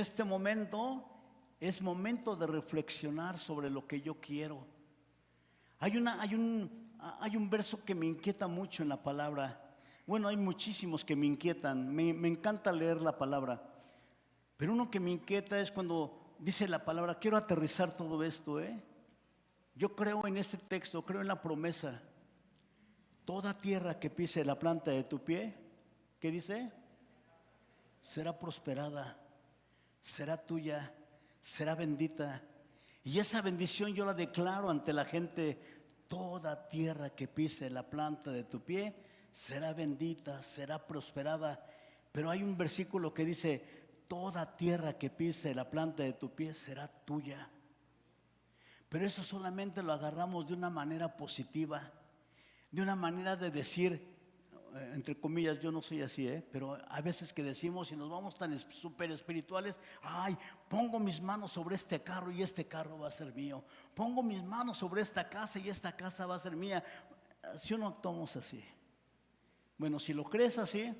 este momento es momento de reflexionar sobre lo que yo quiero. Hay un verso que me inquieta mucho en la palabra. Bueno, hay muchísimos que me inquietan. Me encanta leer la palabra. Pero uno que me inquieta es cuando dice la palabra, quiero aterrizar todo esto, Yo creo en este texto, creo en la promesa. Toda tierra que pise la planta de tu pie, ¿qué dice? Será prosperada, será tuya, será bendita. Y esa bendición yo la declaro ante la gente. Toda tierra que pise la planta de tu pie será bendita, será prosperada. Pero hay un versículo que dice, toda tierra que pise la planta de tu pie será tuya. Pero eso solamente lo agarramos de una manera positiva, de una manera de decir, entre comillas, yo no soy así, pero a veces que decimos y nos vamos tan súper espirituales, ay, pongo mis manos sobre este carro y este carro va a ser mío. Pongo mis manos sobre esta casa y esta casa va a ser mía. Si no actuamos así. Bueno, si lo crees así,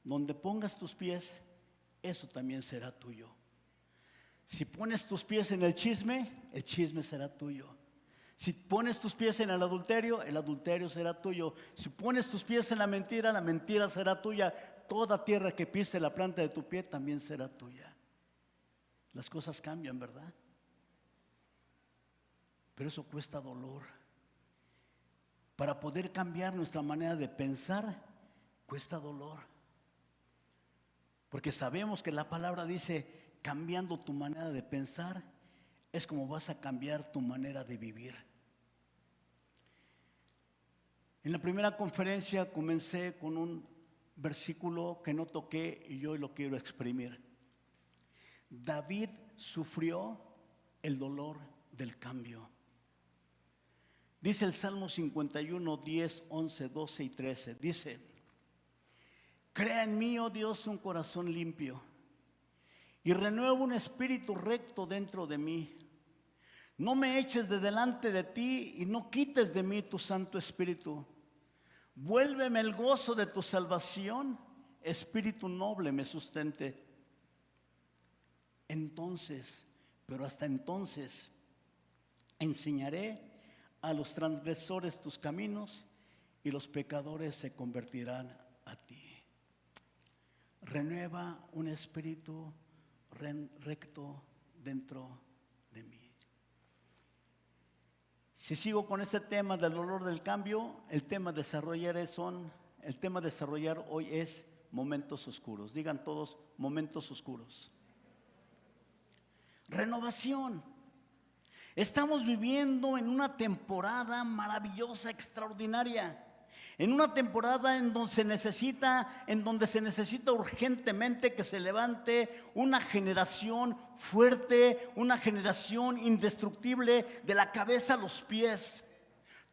donde pongas tus pies, eso también será tuyo. Si pones tus pies en el chisme será tuyo. Si pones tus pies en el adulterio será tuyo. Si pones tus pies en la mentira será tuya. Toda tierra que pise la planta de tu pie también será tuya. Las cosas cambian, ¿verdad? Pero eso cuesta dolor. Para poder cambiar nuestra manera de pensar, cuesta dolor. Porque sabemos que la palabra dice, cambiando tu manera de pensar, es como vas a cambiar tu manera de vivir. En la primera conferencia comencé con un versículo que no toqué y yo lo quiero exprimir. David sufrió el dolor del cambio. Dice el Salmo 51, 10, 11, 12 y 13. Dice, crea en mí, oh Dios, un corazón limpio y renueva un espíritu recto dentro de mí. No me eches de delante de ti y no quites de mí tu Santo Espíritu. Vuélveme el gozo de tu salvación, espíritu noble me sustente. Entonces, pero hasta entonces, enseñaré a los transgresores tus caminos y los pecadores se convertirán a ti. Renueva un espíritu recto dentro de mí. Si sigo con este tema del dolor del cambio, el tema desarrollar hoy es momentos oscuros. Digan todos, momentos oscuros. Renovación. Estamos viviendo en una temporada maravillosa, extraordinaria. En una temporada en donde se necesita urgentemente que se levante una generación fuerte, una generación indestructible de la cabeza a los pies.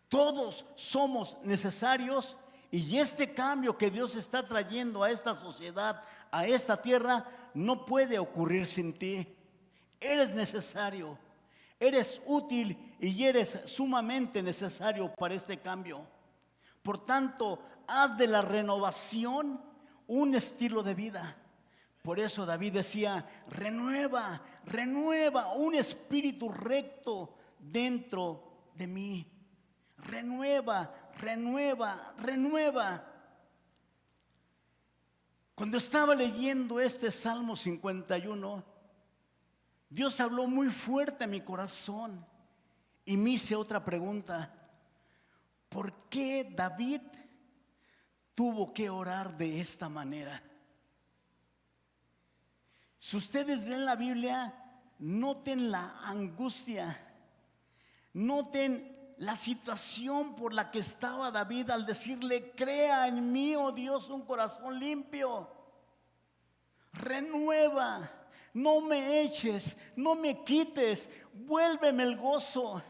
Todos somos necesarios y este cambio que Dios está trayendo a esta sociedad, a esta tierra, no puede ocurrir sin ti. Eres necesario, eres útil y eres sumamente necesario para este cambio. Por tanto, haz de la renovación un estilo de vida. Por eso David decía, renueva un espíritu recto dentro de mí. Renueva. Cuando estaba leyendo este Salmo 51, Dios habló muy fuerte a mi corazón y me hice otra pregunta. ¿Por qué David tuvo que orar de esta manera? Si ustedes leen la Biblia, noten la angustia, noten la situación por la que estaba David al decirle, crea en mí, oh Dios, un corazón limpio. Renueva, no me eches, no me quites, vuélveme el gozo.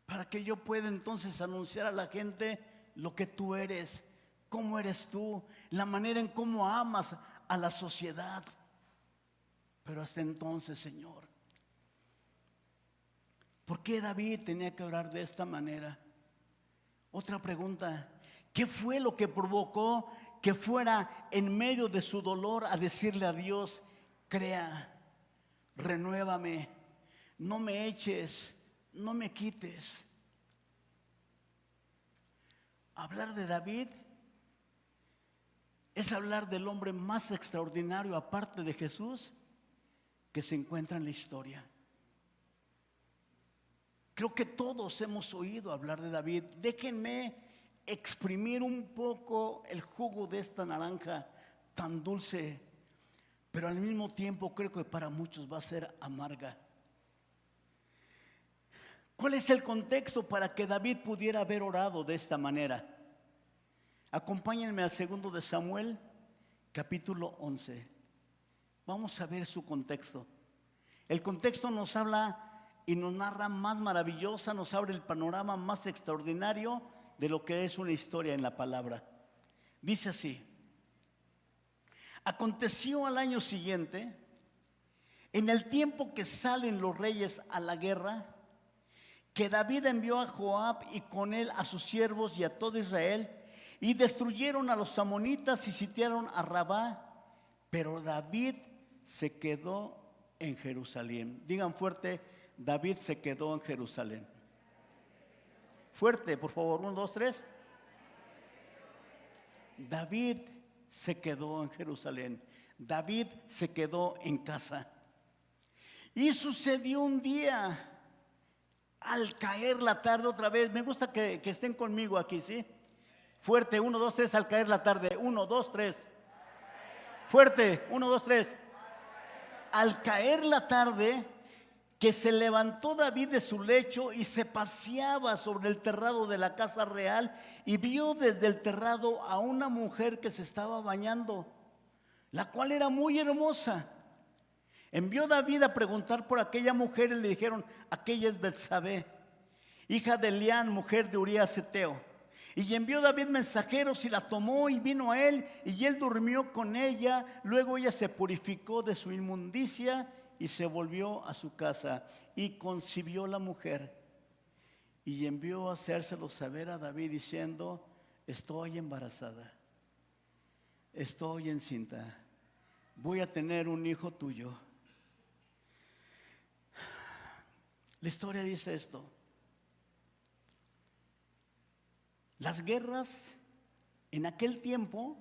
Para que yo pueda entonces anunciar a la gente lo que tú eres, cómo eres tú, la manera en cómo amas a la sociedad. Pero hasta entonces, Señor, ¿por qué David tenía que orar de esta manera? Otra pregunta, ¿qué fue lo que provocó que fuera en medio de su dolor a decirle a Dios: crea, renuévame, no me eches, no me quites. Hablar de David es hablar del hombre más extraordinario, aparte de Jesús, que se encuentra en la historia. Creo que todos hemos oído hablar de David. Déjenme exprimir un poco el jugo de esta naranja tan dulce, pero al mismo tiempo creo que para muchos va a ser amarga. ¿Cuál es el contexto para que David pudiera haber orado de esta manera? Acompáñenme al 2 de Samuel, capítulo 11. Vamos a ver su contexto. El contexto nos habla y nos narra más maravillosa, nos abre el panorama más extraordinario de lo que es una historia en la palabra. Dice así: aconteció al año siguiente, en el tiempo que salen los reyes a la guerra, que David envió a Joab y con él a sus siervos y a todo Israel, y destruyeron a los amonitas y sitiaron a Rabá, pero David se quedó en Jerusalén. Digan fuerte: David se quedó en Jerusalén. Fuerte, por favor, 1, 2, 3. David se quedó en Jerusalén. David se quedó en casa. Y sucedió un día, al caer la tarde, otra vez, me gusta que estén conmigo aquí, ¿sí? Fuerte, 1, 2, 3, al caer la tarde. 1, 2, 3. Fuerte, 1, 2, 3. Al caer la tarde, que se levantó David de su lecho y se paseaba sobre el terrado de la casa real, y vio desde el terrado a una mujer que se estaba bañando, la cual era muy hermosa. Envió David a preguntar por aquella mujer y le dijeron: aquella es Betsabé, hija de Elián, mujer de Urías Heteo. Y envió David mensajeros y la tomó y vino a él, y él durmió con ella. Luego ella se purificó de su inmundicia y se volvió a su casa, y concibió la mujer, y envió a hacérselo saber a David diciendo: estoy embarazada, estoy encinta, voy a tener un hijo tuyo. La historia dice esto: las guerras en aquel tiempo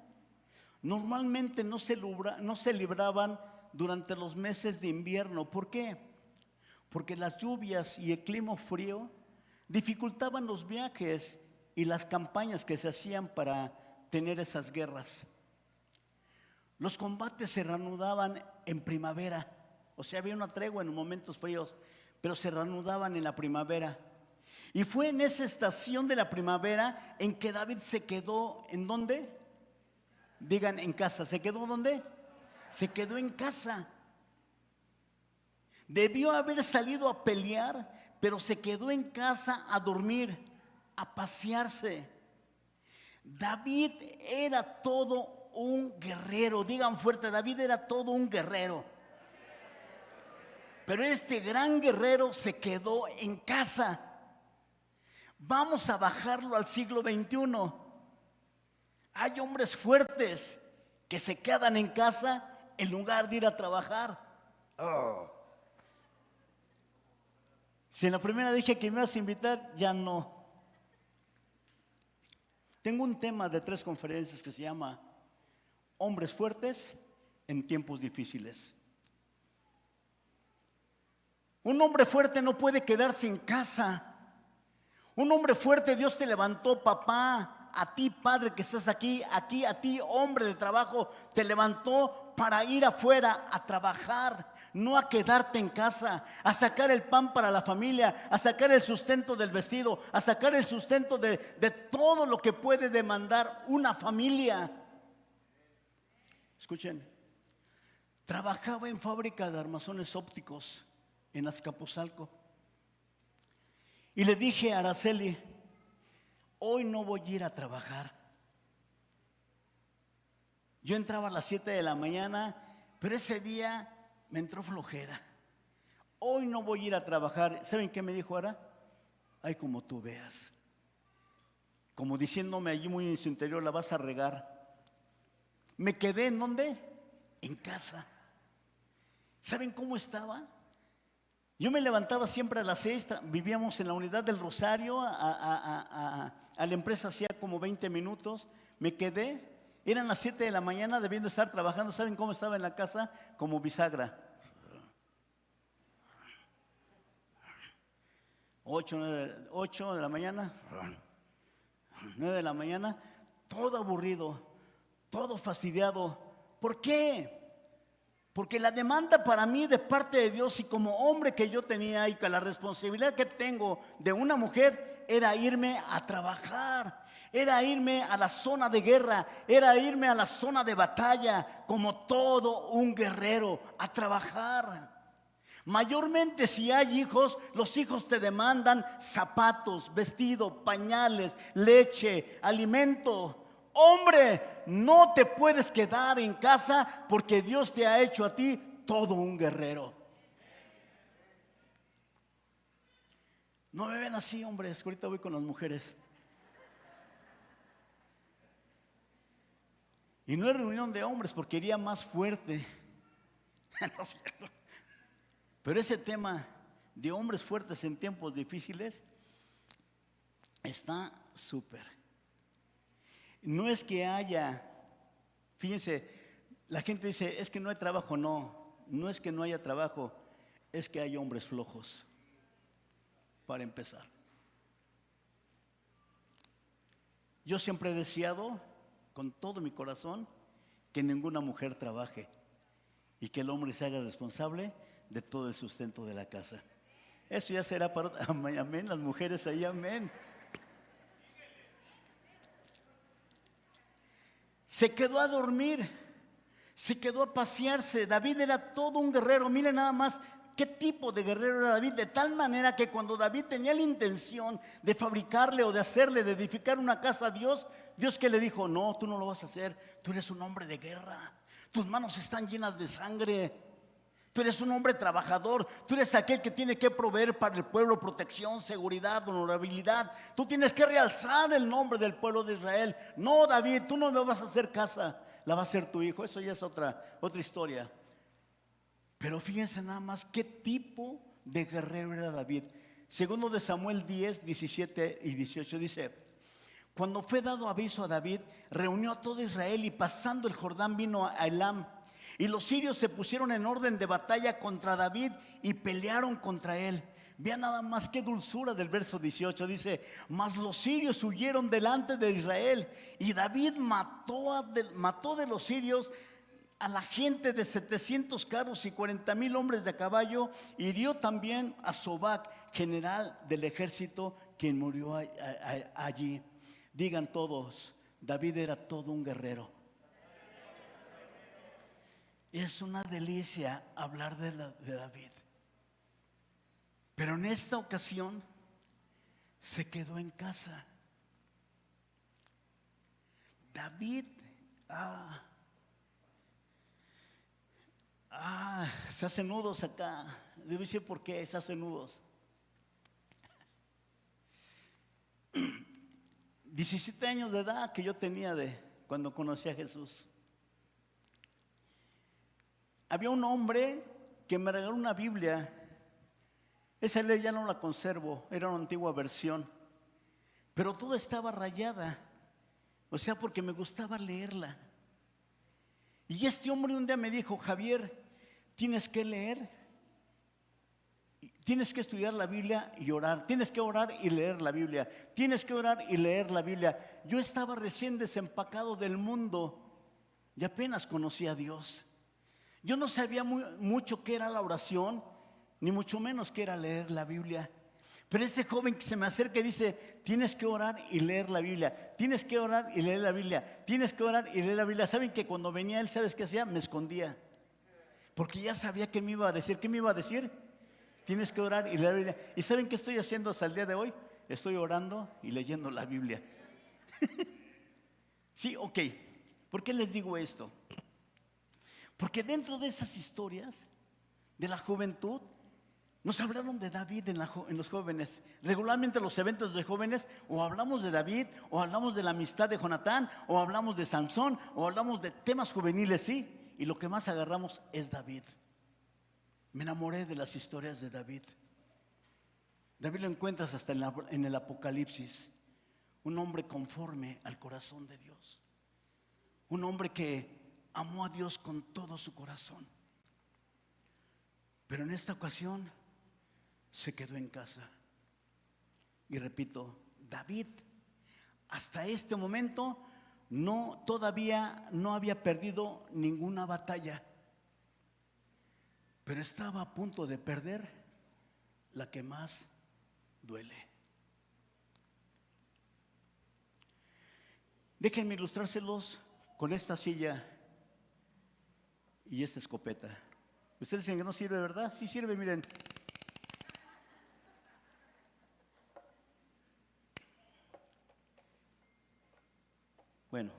normalmente no se libraban durante los meses de invierno. ¿Por qué? Porque las lluvias y el clima frío dificultaban los viajes y las campañas que se hacían para tener esas guerras. Los combates se reanudaban en primavera, o sea, había una tregua en momentos fríos, pero se reanudaban en la primavera. Y fue en esa estación de la primavera en que David se quedó. ¿En dónde? Digan: en casa. ¿Se quedó dónde? Se quedó en casa. Debió haber salido a pelear, pero se quedó en casa a dormir, a pasearse. David era todo un guerrero. Digan fuerte: David era todo un guerrero. Pero este gran guerrero se quedó en casa. Vamos a bajarlo al siglo XXI. Hay hombres fuertes que se quedan en casa en lugar de ir a trabajar. Si en la primera dije que me ibas a invitar, ya no. Tengo un tema de 3 conferencias que se llama Hombres fuertes en tiempos difíciles. Un hombre fuerte no puede quedarse en casa. Un hombre fuerte, Dios te levantó, papá, a ti, padre que estás aquí, a ti, hombre de trabajo, te levantó para ir afuera a trabajar, no a quedarte en casa, a sacar el pan para la familia, a sacar el sustento del vestido, a sacar el sustento de todo lo que puede demandar una familia. Escuchen, trabajaba en fábrica de armazones ópticos en Azcapotzalco. Y le dije a Araceli: hoy no voy a ir a trabajar. Yo entraba a las 7 de la mañana, pero ese día me entró flojera. Hoy no voy a ir a trabajar. ¿Saben qué me dijo Ara? Ay, como tú veas. Como diciéndome allí muy en su interior: la vas a regar. Me quedé ¿en dónde? En casa. ¿Saben cómo estaba? Yo me levantaba siempre a las 6, vivíamos en la unidad del Rosario, a la empresa hacía como 20 minutos, me quedé, eran las 7 de la mañana debiendo estar trabajando. ¿Saben cómo estaba en la casa? Como bisagra. 8 de la mañana, 9 de la mañana, todo aburrido, todo fastidiado. ¿Por qué? Porque la demanda para mí de parte de Dios, y como hombre que yo tenía y con la responsabilidad que tengo de una mujer, era irme a trabajar, era irme a la zona de guerra, era irme a la zona de batalla como todo un guerrero, a trabajar. Mayormente si hay hijos, los hijos te demandan zapatos, vestido, pañales, leche, alimento. Hombre, no te puedes quedar en casa porque Dios te ha hecho a ti todo un guerrero. No me ven así, hombres, que ahorita voy con las mujeres. Y no es reunión de hombres porque iría más fuerte. No es cierto. Pero ese tema de hombres fuertes en tiempos difíciles está súper. No es que haya, fíjense, la gente dice, es que no hay trabajo. No es que no haya trabajo, es que hay hombres flojos, para empezar. Yo siempre he deseado, con todo mi corazón, que ninguna mujer trabaje y que el hombre se haga responsable de todo el sustento de la casa. Eso ya será para amén, las mujeres ahí, amén. Se quedó a dormir, se quedó a pasearse. David era todo un guerrero. Miren nada más qué tipo de guerrero era David, de tal manera que cuando David tenía la intención de fabricarle o de hacerle, de edificar una casa a Dios, Dios que le dijo, no, tú no lo vas a hacer, tú eres un hombre de guerra, tus manos están llenas de sangre. Tú eres un hombre trabajador, tú eres aquel que tiene que proveer para el pueblo protección, seguridad, honorabilidad. Tú tienes que realzar el nombre del pueblo de Israel. No, David, tú no me vas a hacer casa, la va a hacer tu hijo. Eso ya es otra historia. Pero fíjense nada más qué tipo de guerrero era David. Segundo de Samuel 10, 17 y 18 dice: cuando fue dado aviso a David, reunió a todo Israel y pasando el Jordán vino a Elam. Y los sirios se pusieron en orden de batalla contra David y pelearon contra él. Vean nada más qué dulzura del verso 18. Dice, mas los sirios huyeron delante de Israel y David mató de los sirios a la gente de 700 carros y 40,000 hombres de caballo. Hirió también a Sobac, general del ejército, quien murió allí. Digan todos, David era todo un guerrero. Es una delicia hablar de David. Pero en esta ocasión se quedó en casa. David, se hacen nudos acá. Debo decir por qué se hacen nudos. 17 años de edad que yo tenía de cuando conocí a Jesús. Había un hombre que me regaló una Biblia. Esa ley ya no la conservo, era una antigua versión, pero toda estaba rayada, o sea, porque me gustaba leerla. Y este hombre un día me dijo, Javier, tienes que leer, tienes que estudiar la Biblia y orar, tienes que orar y leer la Biblia, tienes que orar y leer la Biblia. Yo estaba recién desempacado del mundo y apenas conocía a Dios. Yo no sabía mucho qué era la oración, ni mucho menos qué era leer la Biblia. Pero este joven que se me acerca y dice, tienes que orar y leer la Biblia, tienes que orar y leer la Biblia, tienes que orar y leer la Biblia. ¿Saben que cuando venía él, sabes qué hacía? Me escondía, porque ya sabía qué me iba a decir. ¿Qué me iba a decir? Tienes que orar y leer la Biblia. ¿Y saben qué estoy haciendo hasta el día de hoy? Estoy orando y leyendo la Biblia. Sí, ok. ¿Por qué les digo esto? Porque dentro de esas historias de la juventud Nos hablaron de David en los jóvenes. Regularmente los eventos de jóvenes o hablamos de David, o hablamos de la amistad de Jonatán, o hablamos de Sansón, o hablamos de temas juveniles, sí. Y lo que más agarramos es David. Me enamoré de las historias de David. David lo encuentras hasta en el Apocalipsis. Un hombre conforme al corazón de Dios. Un hombre que amó a Dios con todo su corazón. Pero en esta ocasión se quedó en casa. Y repito, David hasta este momento todavía no había perdido ninguna batalla, pero estaba a punto de perder la que más duele. Déjenme ilustrárselos con esta silla y esta escopeta. Ustedes dicen que no sirve, ¿verdad? Sí sirve, miren. Bueno,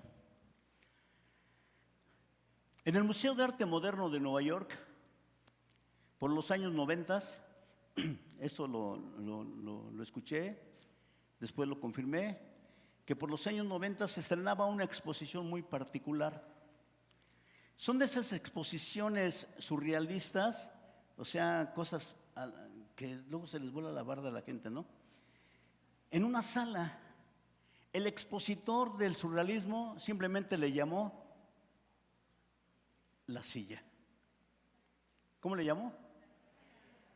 en el Museo de Arte Moderno de Nueva York, por los años 90, esto lo escuché, después lo confirmé, que por los años 90 se estrenaba una exposición muy particular. Son de esas exposiciones surrealistas, o sea, cosas que luego se les vuela la barda a la gente, ¿no? En una sala, el expositor del surrealismo simplemente le llamó la silla. ¿Cómo le llamó?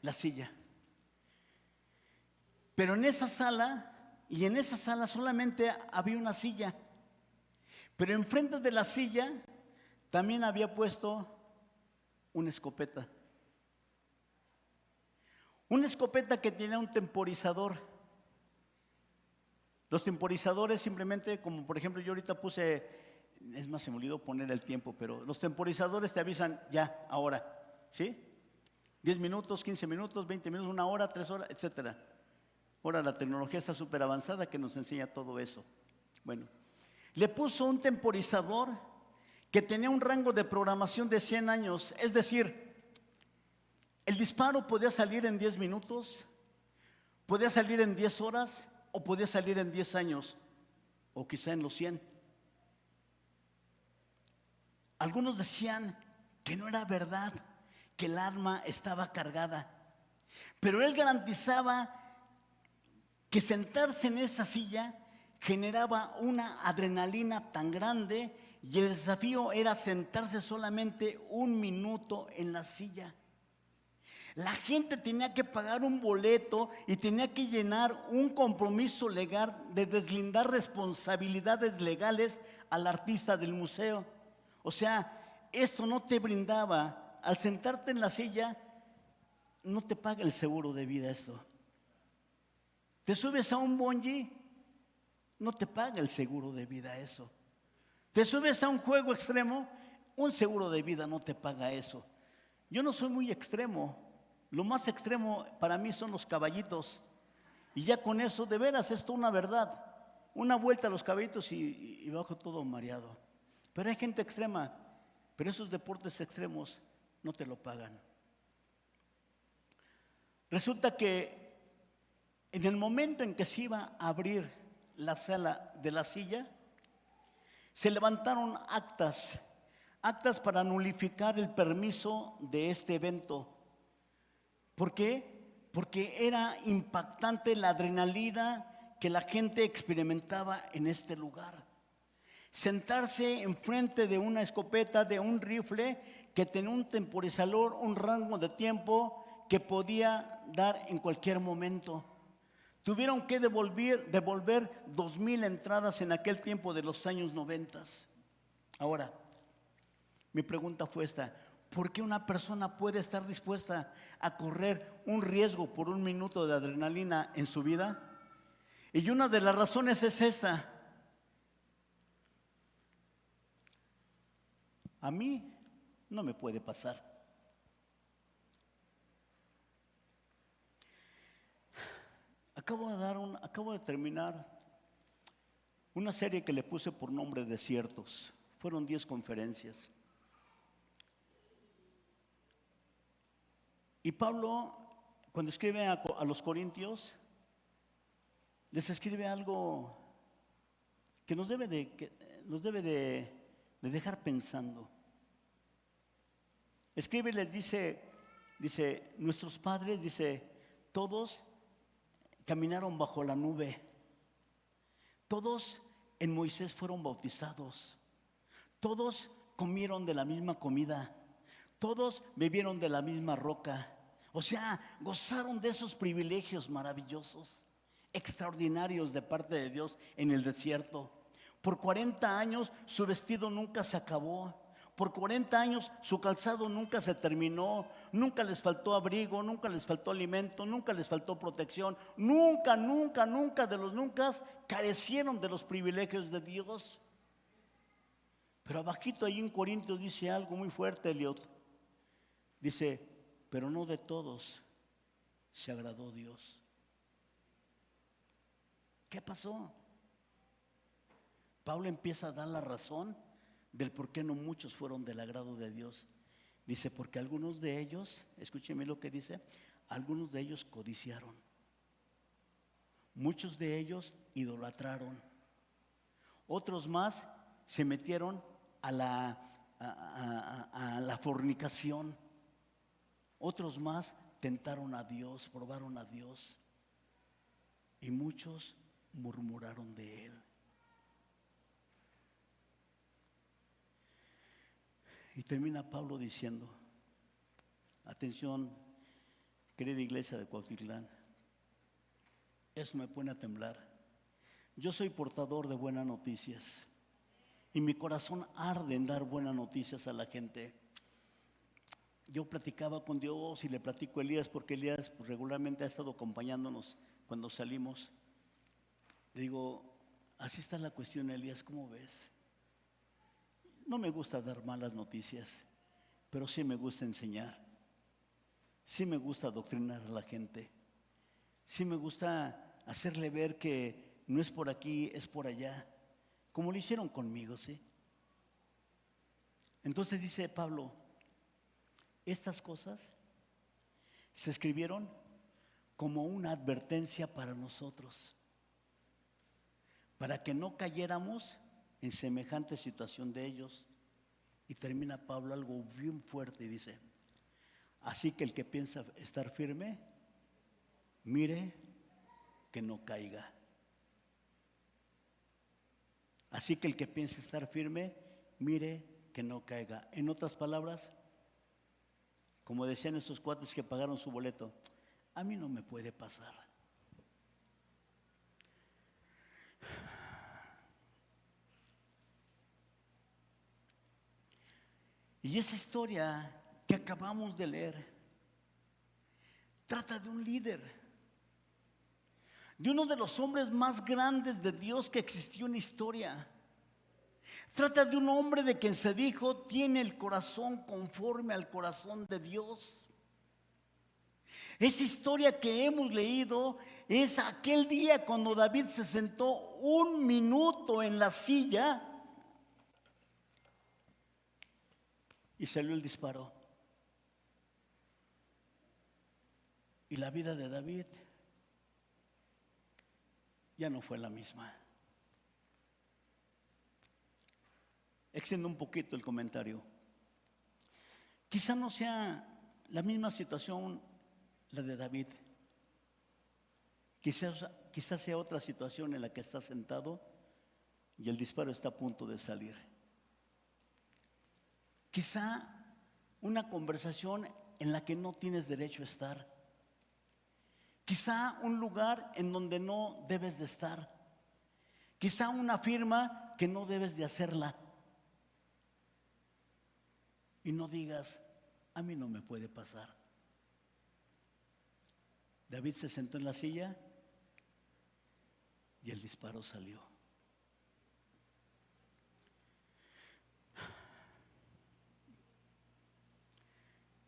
La silla. Pero en esa sala, y en esa sala solamente había una silla, pero enfrente de la silla también había puesto una escopeta. Una escopeta que tenía un temporizador. Los temporizadores simplemente, como por ejemplo yo ahorita puse, es más, se me olvidó poner el tiempo, pero los temporizadores te avisan ya, ahora, ¿sí? 10 minutos, 15 minutos, 20 minutos, 1 hora, 3 horas, etcétera. Ahora la tecnología está súper avanzada que nos enseña todo eso. Bueno, le puso un temporizador que tenía un rango de programación de 100 años, es decir, el disparo podía salir en 10 minutos, podía salir en 10 horas, o podía salir en 10 años, o quizá en los 100. Algunos decían que no era verdad, que el arma estaba cargada, pero él garantizaba que sentarse en esa silla generaba una adrenalina tan grande, y el desafío era sentarse solamente 1 minuto en la silla. La gente tenía que pagar un boleto y tenía que llenar un compromiso legal de deslindar responsabilidades legales al artista del museo. O sea, esto no te brindaba, al sentarte en la silla, no te paga el seguro de vida esto. Te subes a un bungee, no te paga el seguro de vida eso. Te subes a un juego extremo, un seguro de vida no te paga eso. Yo no soy muy extremo. Lo más extremo para mí son los caballitos. Y ya con eso, de veras, esto es una verdad. Una vuelta a los caballitos y bajo todo mareado. Pero hay gente extrema, pero esos deportes extremos no te lo pagan. Resulta que en el momento en que se iba a abrir la sala de la silla, se levantaron actas para nulificar el permiso de este evento. ¿Por qué? Porque era impactante la adrenalina que la gente experimentaba en este lugar. Sentarse enfrente de una escopeta, de un rifle que tenía un temporizador, un rango de tiempo que podía dar en cualquier momento. Tuvieron que devolver 2,000 entradas en aquel tiempo de los años 90. Ahora, mi pregunta fue esta: ¿por qué una persona puede estar dispuesta a correr un riesgo por 1 minuto de adrenalina en su vida? Y una de las razones es esta: a mí no me puede pasar. Acabo de terminar una serie que le puse por nombre Desiertos. Fueron 10 conferencias. Y Pablo cuando escribe a los Corintios, les escribe algo que nos debe de dejar pensando. Escribe y les dice, nuestros padres, dice, todos caminaron bajo la nube, todos en Moisés fueron bautizados, todos comieron de la misma comida, todos bebieron de la misma roca. O sea, gozaron de esos privilegios maravillosos, extraordinarios de parte de Dios en el desierto. Por 40 años su vestido nunca se acabó. Por 40 años su calzado nunca se terminó. Nunca les faltó abrigo, nunca les faltó alimento, nunca les faltó protección. Nunca de los nunca carecieron de los privilegios de Dios. Pero abajito ahí en Corintios dice algo muy fuerte, Eliot. Dice, pero no de todos se agradó Dios. ¿Qué pasó? Pablo empieza a dar la razón del por qué no muchos fueron del agrado de Dios. Dice, porque algunos de ellos, escúcheme lo que dice, algunos de ellos codiciaron, muchos de ellos idolatraron, otros más se metieron a la fornicación, otros más tentaron a Dios, probaron a Dios, y muchos murmuraron de Él. Y termina Pablo diciendo, atención, querida iglesia de Cuautitlán, eso me pone a temblar. Yo soy portador de buenas noticias y mi corazón arde en dar buenas noticias a la gente. Yo platicaba con Dios y le platico a Elías, porque Elías pues, regularmente ha estado acompañándonos cuando salimos. Le digo, así está la cuestión, Elías, ¿cómo ves? No me gusta dar malas noticias, pero sí me gusta enseñar. Sí me gusta adoctrinar a la gente. Sí me gusta hacerle ver que no es por aquí, es por allá, como lo hicieron conmigo, ¿sí? Entonces dice Pablo, estas cosas se escribieron como una advertencia para nosotros, para que no cayéramos en semejante situación de ellos. Y termina Pablo algo bien fuerte y dice, así que el que piensa estar firme, mire que no caiga. Así que el que piensa estar firme, mire que no caiga. En otras palabras, como decían estos cuates que pagaron su boleto, a mí no me puede pasar. Y esa historia que acabamos de leer trata de un líder, de uno de los hombres más grandes de Dios que existió en la historia. Trata de un hombre de quien se dijo tiene el corazón conforme al corazón de Dios. Esa historia que hemos leído es aquel día cuando David se sentó un minuto en la silla y salió el disparo. Y la vida de David ya no fue la misma. Extiendo un poquito el comentario. Quizá no sea la misma situación la de David. Quizás sea otra situación en la que está sentado y el disparo está a punto de salir. Quizá una conversación en la que no tienes derecho a estar. Quizá un lugar en donde no debes de estar. Quizá una firma que no debes de hacerla. Y no digas, a mí no me puede pasar. David se sentó en la silla y el disparo salió.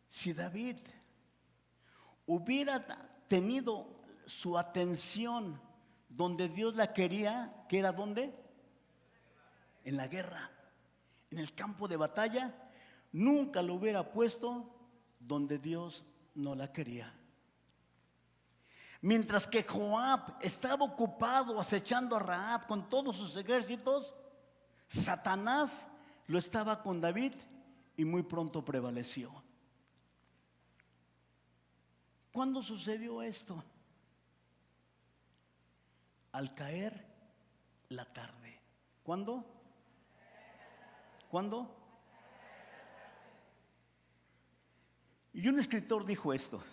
Si David hubiera tenido su atención donde Dios la quería, ¿que era dónde? En la guerra, en el campo de batalla, nunca lo hubiera puesto donde Dios no la quería. Mientras que Joab estaba ocupado acechando a Rahab con todos sus ejércitos, Satanás lo estaba con David y muy pronto prevaleció. ¿Cuándo sucedió esto? Al caer la tarde. ¿Cuándo? ¿Cuándo? Y un escritor dijo esto: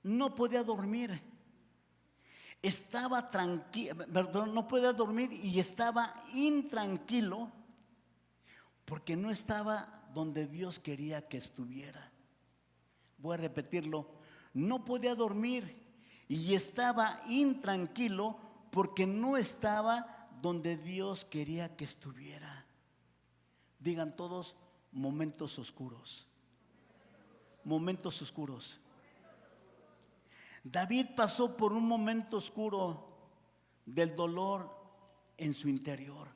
no podía dormir, estaba tranquilo, perdón, no podía dormir y estaba intranquilo porque no estaba donde Dios quería que estuviera. Voy a repetirlo: no podía dormir y estaba intranquilo porque no estaba donde Dios quería que estuviera. Digan todos: momentos oscuros. Momentos oscuros. David pasó por un momento oscuro del dolor en su interior,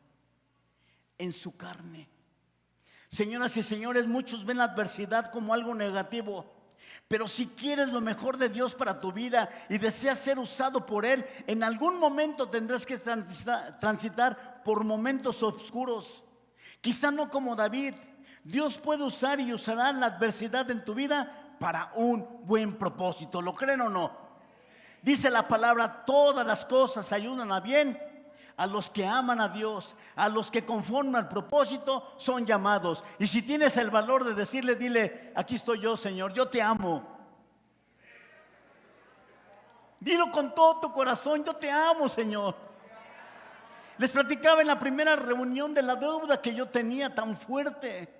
en su carne. Señoras y señores, muchos ven la adversidad como algo negativo, pero si quieres lo mejor de Dios para tu vida y deseas ser usado por Él, en algún momento tendrás que transitar por momentos oscuros. Quizá no como David. Dios puede usar y usará la adversidad en tu vida para un buen propósito. ¿Lo creen o no? Dice la palabra: todas las cosas ayudan a bien a los que aman a Dios, a los que conforme al propósito son llamados. Y si tienes el valor de decirle, dile: aquí estoy yo, Señor, yo te amo. Dilo con todo tu corazón: yo te amo, Señor. Les platicaba en la primera reunión de la deuda que yo tenía tan fuerte.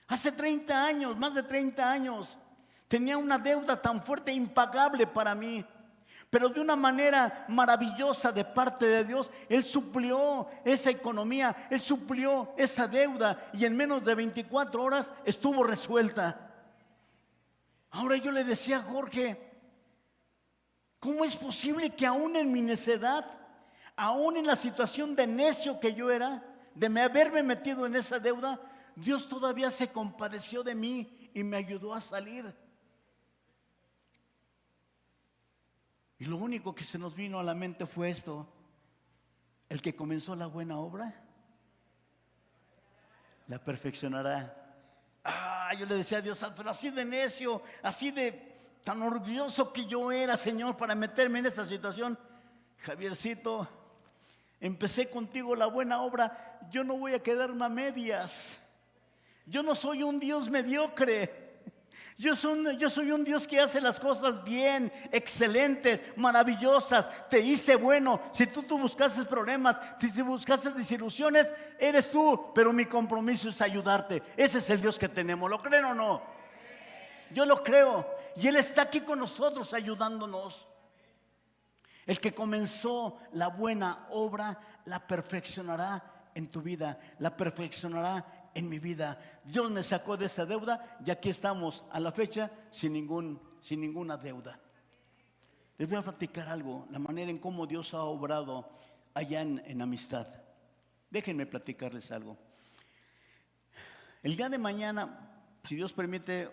Hace 30 años, más de 30 años, tenía una deuda tan fuerte e impagable para mí. Pero de una manera maravillosa de parte de Dios, Él suplió esa economía, Él suplió esa deuda y en menos de 24 horas estuvo resuelta. Ahora yo le decía a Jorge: ¿cómo es posible que aún en mi necedad, aún en la situación de necio que yo era, de haberme metido en esa deuda, Dios todavía se compadeció de mí y me ayudó a salir? Y lo único que se nos vino a la mente fue esto: el que comenzó la buena obra la perfeccionará. Yo le decía a Dios: pero así de necio, así de tan orgulloso que yo era, Señor, para meterme en esa situación. Javiercito, empecé contigo la buena obra, yo no voy a quedarme a medias. Yo no soy un Dios mediocre. Yo soy un Dios que hace las cosas bien, excelentes, maravillosas. Te hice bueno. Si tú buscaste problemas, si buscaste desilusiones, eres tú. Pero mi compromiso es ayudarte. Ese es el Dios que tenemos. ¿Lo creen o no? Yo lo creo. Y Él está aquí con nosotros ayudándonos. El que comenzó la buena obra la perfeccionará en tu vida, la perfeccionará en mi vida. Dios me sacó de esa deuda y aquí estamos a la fecha sin ninguna deuda. Les voy a platicar algo, la manera en cómo Dios ha obrado allá en Amistad. Déjenme platicarles algo. El día de mañana, si Dios permite,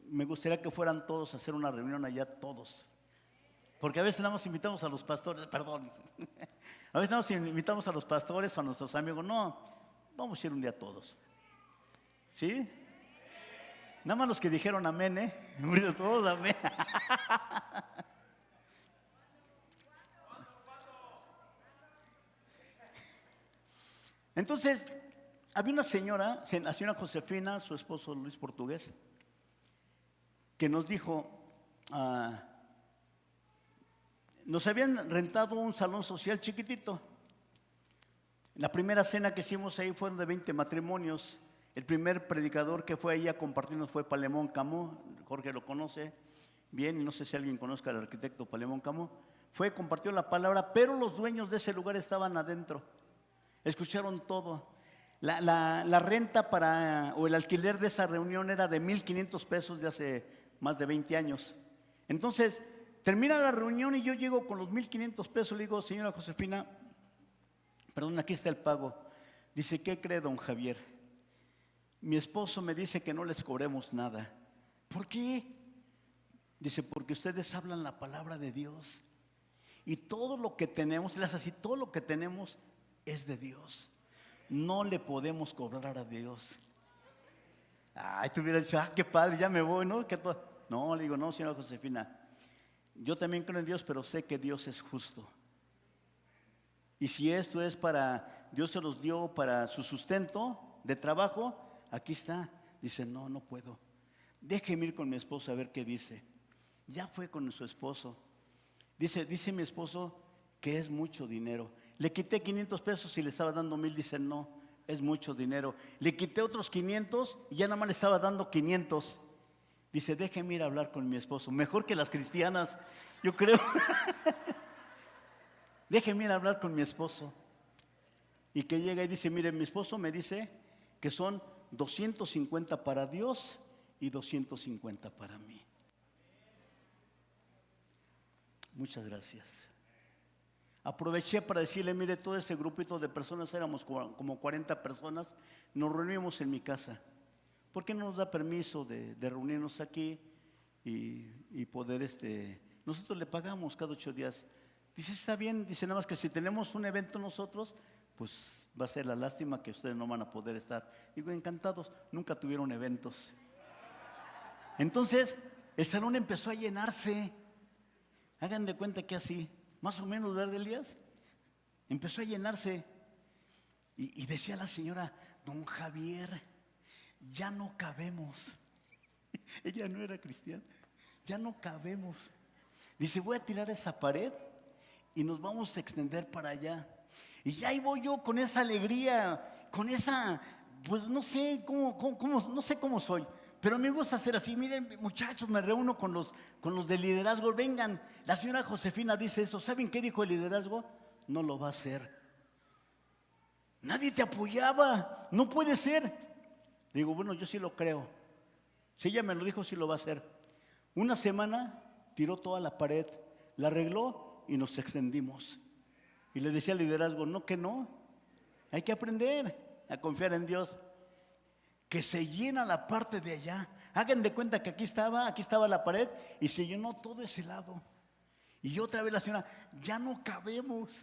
me gustaría que fueran todos a hacer una reunión allá, todos. Porque a veces nada más invitamos a los pastores, perdón. A veces nada más invitamos a los pastores o a nuestros amigos. No, vamos a ir un día todos. ¿Sí? Nada más los que dijeron amén, ¿eh? Todos amén. Entonces, había una señora, la señora Josefina, su esposo Luis Portugués, que nos dijo, nos habían rentado un salón social chiquitito. La primera cena que hicimos ahí fueron de 20 matrimonios. El primer predicador que fue ahí a compartirnos fue Palemón Camus. Jorge lo conoce bien, y no sé si alguien conozca al arquitecto Palemón Camus. Compartió la palabra, pero los dueños de ese lugar estaban adentro. Escucharon todo. La renta o el alquiler de esa reunión era de 1,500 pesos de hace más de 20 años. Entonces, termina la reunión y yo llego con los 1,500 pesos. Le digo: señora Josefina, perdón, aquí está el pago. Dice: ¿qué cree, don Javier? Mi esposo me dice que no les cobremos nada. ¿Por qué? Dice, porque ustedes hablan la palabra de Dios. Y todo lo que tenemos, le hace así, todo lo que tenemos es de Dios. No le podemos cobrar a Dios. Ay, te hubiera dicho, qué padre, ya me voy, ¿no? No, le digo, no, señora Josefina. Yo también creo en Dios, pero sé que Dios es justo. Y si esto es para, Dios se los dio para su sustento de trabajo, aquí está. Dice, no, no puedo. Déjeme ir con mi esposo a ver qué dice. Ya fue con su esposo. Dice mi esposo que es mucho dinero. Le quité 500 pesos y le estaba dando 1,000. Dice, no, es mucho dinero. Le quité otros 500 y ya nada más le estaba dando 500. Dice, déjeme ir a hablar con mi esposo. Mejor que las cristianas, yo creo. Déjeme ir a hablar con mi esposo. Y que llega y dice, mire, mi esposo me dice que son 250 para Dios y 250 para mí. Muchas gracias. Aproveché para decirle, mire, todo ese grupito de personas, éramos como 40 personas, nos reunimos en mi casa. ¿Por qué no nos da permiso de reunirnos aquí y poder, nosotros le pagamos cada 8 días? Dice, está bien, dice, nada más que si tenemos un evento nosotros, pues va a ser la lástima que ustedes no van a poder estar. Digo, encantados, nunca tuvieron eventos. Entonces, el salón empezó a llenarse. Hagan de cuenta que así, más o menos, ¿verdad, Elías? Empezó a llenarse. Y decía la señora, don Javier, ya no cabemos. Ella no era cristiana. Ya no cabemos. Dice, voy a tirar esa pared y nos vamos a extender para allá. Y ya ahí voy yo con esa alegría, con esa, pues no sé no sé cómo soy, pero me gusta hacer así. Miren, muchachos, me reúno con los de liderazgo. Vengan, la señora Josefina dice eso. ¿Saben qué dijo el liderazgo? No lo va a hacer. Nadie te apoyaba, no puede ser. Digo, bueno, yo sí lo creo. Si ella me lo dijo, sí lo va a hacer. Una semana tiró toda la pared, la arregló y nos extendimos. Y le decía al liderazgo, no, que no, hay que aprender a confiar en Dios. Que se llena la parte de allá. Hagan de cuenta que aquí estaba la pared y se llenó todo ese lado. Y otra vez la señora, ya no cabemos.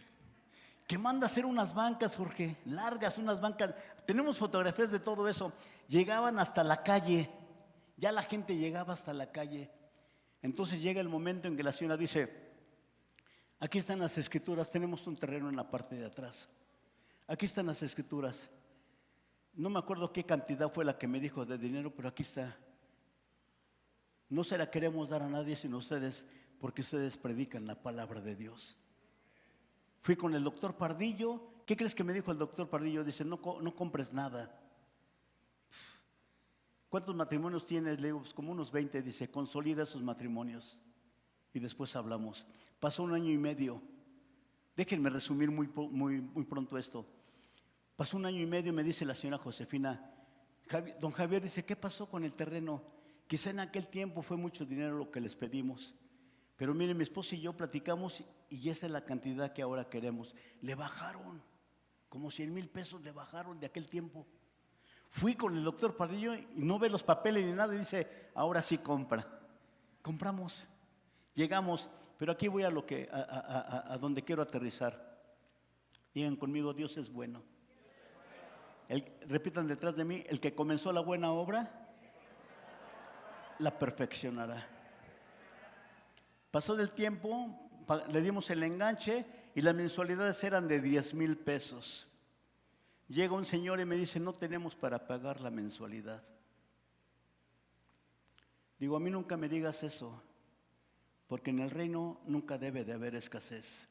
Que manda a hacer unas bancas, Jorge, largas, unas bancas. Tenemos fotografías de todo eso. Llegaban hasta la calle. Ya la gente llegaba hasta la calle. Entonces llega el momento en que la señora dice, aquí están las escrituras, tenemos un terreno en la parte de atrás. Aquí están las escrituras. No me acuerdo qué cantidad fue la que me dijo de dinero, pero aquí está. No se la queremos dar a nadie sino a ustedes, porque ustedes predican la palabra de Dios. Fui con el doctor Pardillo. ¿Qué crees que me dijo el doctor Pardillo? Dice, no compres nada. ¿Cuántos matrimonios tienes? Le digo, pues como unos 20. Dice, consolida esos matrimonios y después hablamos. Pasó 1 año y medio. Déjenme resumir muy pronto esto. Pasó 1 año y medio y me dice la señora Josefina, don Javier, dice, ¿qué pasó con el terreno? Quizá en aquel tiempo fue mucho dinero lo que les pedimos, pero miren, mi esposo y yo platicamos y esa es la cantidad que ahora queremos. Le bajaron, como 100,000 pesos le bajaron de aquel tiempo. Fui con el doctor Pardillo y no ve los papeles ni nada y dice, ahora sí compra. Compramos, llegamos, pero aquí voy a donde quiero aterrizar. Digan conmigo, Dios es bueno. Repitan detrás de mí, el que comenzó la buena obra, la perfeccionará. Pasó del tiempo, le dimos el enganche y las mensualidades eran de 10,000 pesos. Llega un señor y me dice, no tenemos para pagar la mensualidad. Digo, a mí nunca me digas eso, porque en el reino nunca debe de haber escasez.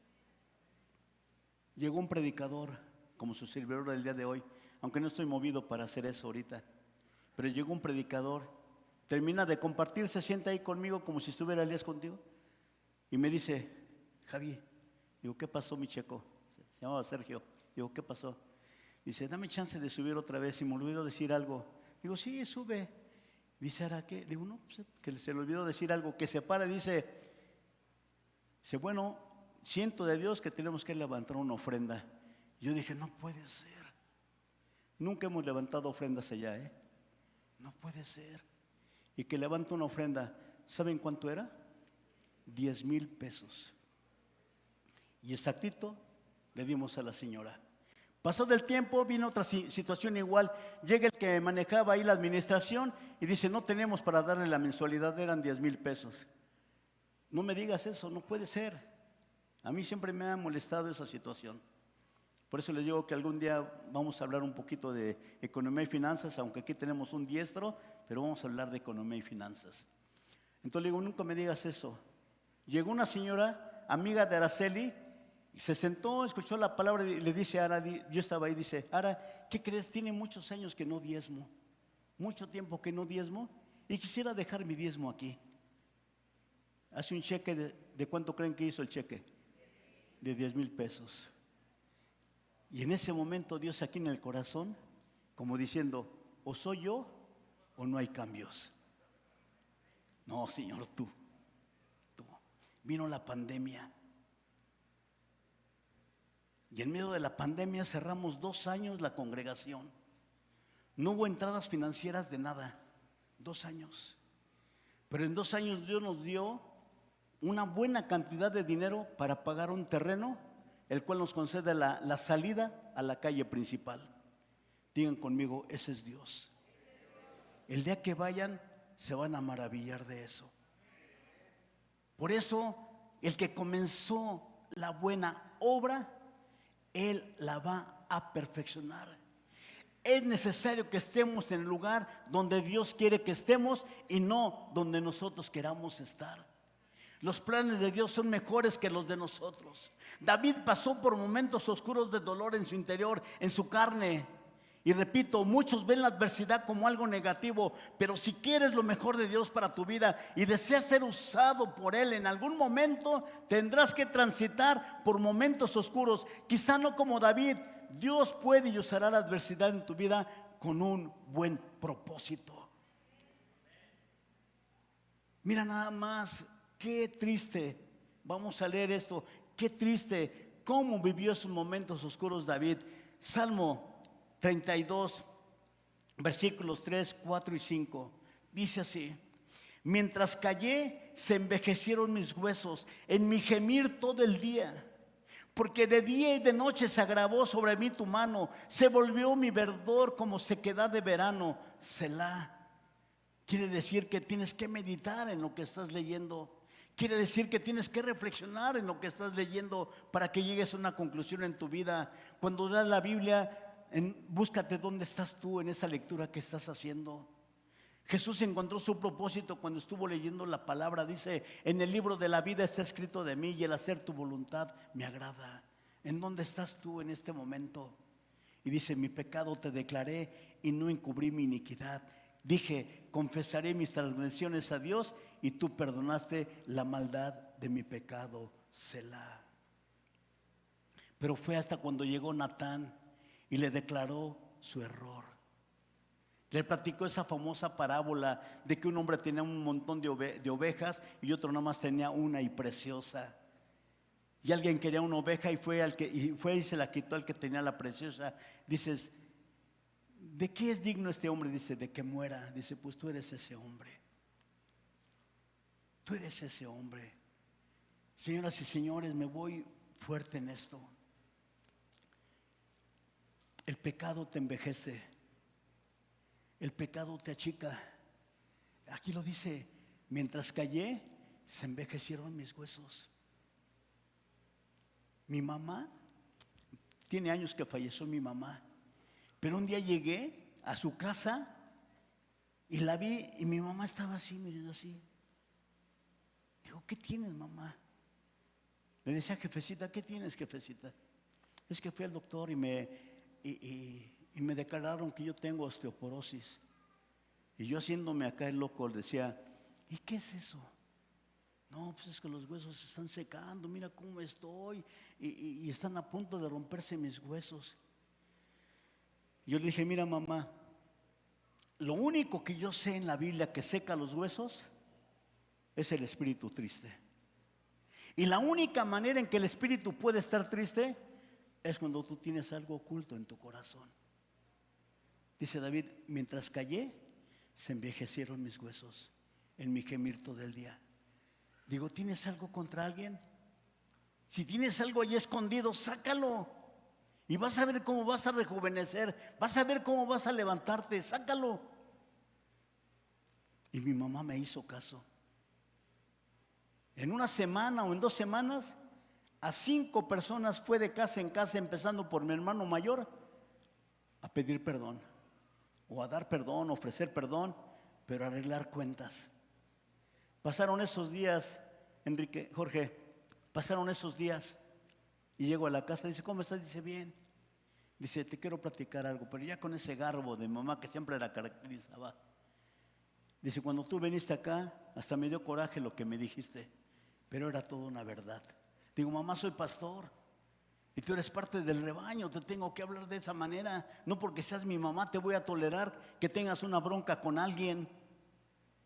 Llegó un predicador, como su servidor del día de hoy, aunque no estoy movido para hacer eso ahorita, pero llegó un predicador, termina de compartir, se sienta ahí conmigo como si estuviera Elías contigo y me dice, Javi, digo, ¿qué pasó, mi checo? Se llamaba Sergio. Digo, ¿qué pasó? Dice, dame chance de subir otra vez y me olvidó decir algo. Digo, sí, sube. Dice, ¿ahora qué? Digo, no, pues, que se le olvidó decir algo, que se para, dice, bueno, siento de Dios que tenemos que levantar una ofrenda. Yo dije, no puede ser. Nunca hemos levantado ofrendas allá, No puede ser. Y que levanta una ofrenda, ¿saben cuánto era? 10,000 pesos. Y exactito le dimos a la señora. Pasado el tiempo, vino otra situación igual. Llega el que manejaba ahí la administración y dice: no tenemos para darle la mensualidad, eran 10,000 pesos. No me digas eso, no puede ser. A mí siempre me ha molestado esa situación. Por eso les digo que algún día vamos a hablar un poquito de economía y finanzas, aunque aquí tenemos un diestro, pero vamos a hablar de economía y finanzas. Entonces le digo: nunca me digas eso. Llegó una señora, amiga de Araceli, y se sentó, escuchó la palabra y le dice a Ara, yo estaba ahí, dice: Ara, ¿qué crees? Tiene muchos años que no diezmo, mucho tiempo que no diezmo, y quisiera dejar mi diezmo aquí. Hace un cheque ¿de cuánto creen que hizo el cheque? De 10,000 pesos. Y en ese momento Dios aquí en el corazón, como diciendo: o soy yo o no hay cambios. No, Señor, tú. Vino la pandemia. Y en medio de la pandemia cerramos 2 años la congregación. No hubo entradas financieras de nada. 2 años. Pero en 2 años Dios nos dio una buena cantidad de dinero para pagar un terreno, el cual nos concede la salida a la calle principal. Digan conmigo: ese es Dios. El día que vayan se van a maravillar de eso. Por eso el que comenzó la buena obra, Él la va a perfeccionar. Es necesario que estemos en el lugar donde Dios quiere que estemos y no donde nosotros queramos estar. Los planes de Dios son mejores que los de nosotros. David pasó por momentos oscuros de dolor en su interior, en su carne. Y repito, muchos ven la adversidad como algo negativo, pero si quieres lo mejor de Dios para tu vida y deseas ser usado por Él, en algún momento tendrás que transitar por momentos oscuros. Quizá no como David. Dios puede y usará la adversidad en tu vida con un buen propósito. Mira nada más, qué triste. Vamos a leer esto. Qué triste cómo vivió esos momentos oscuros David. Salmo 32, versículos 3, 4 y 5. Dice así: mientras callé, se envejecieron mis huesos en mi gemir todo el día. Porque de día y de noche se agravó sobre mí tu mano, se volvió mi verdor como sequedad de verano. Selah. Quiere decir que tienes que meditar en lo que estás leyendo. Quiere decir que tienes que reflexionar en lo que estás leyendo para que llegues a una conclusión en tu vida. Cuando leas la Biblia, búscate dónde estás tú en esa lectura que estás haciendo. Jesús encontró su propósito cuando estuvo leyendo la palabra. Dice: en el libro de la vida está escrito de mí, y el hacer tu voluntad me agrada. ¿En dónde estás tú en este momento? Y dice: mi pecado te declaré y no encubrí mi iniquidad. Dije: confesaré mis transgresiones a Dios, y tú perdonaste la maldad de mi pecado. Selah. Pero fue hasta cuando llegó Natán y le declaró su error. Le platicó esa famosa parábola de que un hombre tenía un montón de ovejas y otro nada más tenía una y preciosa. Y alguien quería una oveja y fue y se la quitó al que tenía la preciosa. Dices: ¿de qué es digno este hombre? Dice: de que muera. Dice: pues tú eres ese hombre. Tú eres ese hombre. Señoras y señores, me voy fuerte en esto. El pecado te envejece. El pecado te achica. Aquí lo dice: mientras callé, se envejecieron mis huesos. Mi mamá, tiene años que falleció mi mamá, pero un día llegué a su casa y la vi y mi mamá estaba así, mirando así. Digo: ¿qué tienes, mamá? Le decía: jefecita, ¿qué tienes, jefecita? Es que fui al doctor y me declararon que yo tengo osteoporosis. Y yo, haciéndome acá el loco, le decía: ¿y qué es eso? No, pues es que los huesos se están secando, mira cómo estoy, y están a punto de romperse mis huesos. Yo le dije: mira, mamá, lo único que yo sé en la Biblia que seca los huesos es el espíritu triste. Y la única manera en que el espíritu puede estar triste es cuando tú tienes algo oculto en tu corazón. Dice David: mientras callé, se envejecieron mis huesos en mi gemir todo el día. Digo, ¿tienes algo contra alguien? Si tienes algo allí escondido, sácalo. Y vas a ver cómo vas a rejuvenecer, vas a ver cómo vas a levantarte, sácalo. Y mi mamá me hizo caso. En una semana o en 2 semanas, a 5 personas fue de casa en casa, empezando por mi hermano mayor, a pedir perdón, o a dar perdón, ofrecer perdón, pero a arreglar cuentas. Pasaron esos días, Enrique, Jorge, pasaron esos días y llego a la casa, dice, ¿cómo estás? Dice, bien. Dice, te quiero platicar algo, pero ya con ese garbo de mamá que siempre la caracterizaba. Dice, cuando tú viniste acá, hasta me dio coraje lo que me dijiste, pero era toda una verdad. Digo, mamá, soy pastor y tú eres parte del rebaño, te tengo que hablar de esa manera. No porque seas mi mamá te voy a tolerar que tengas una bronca con alguien,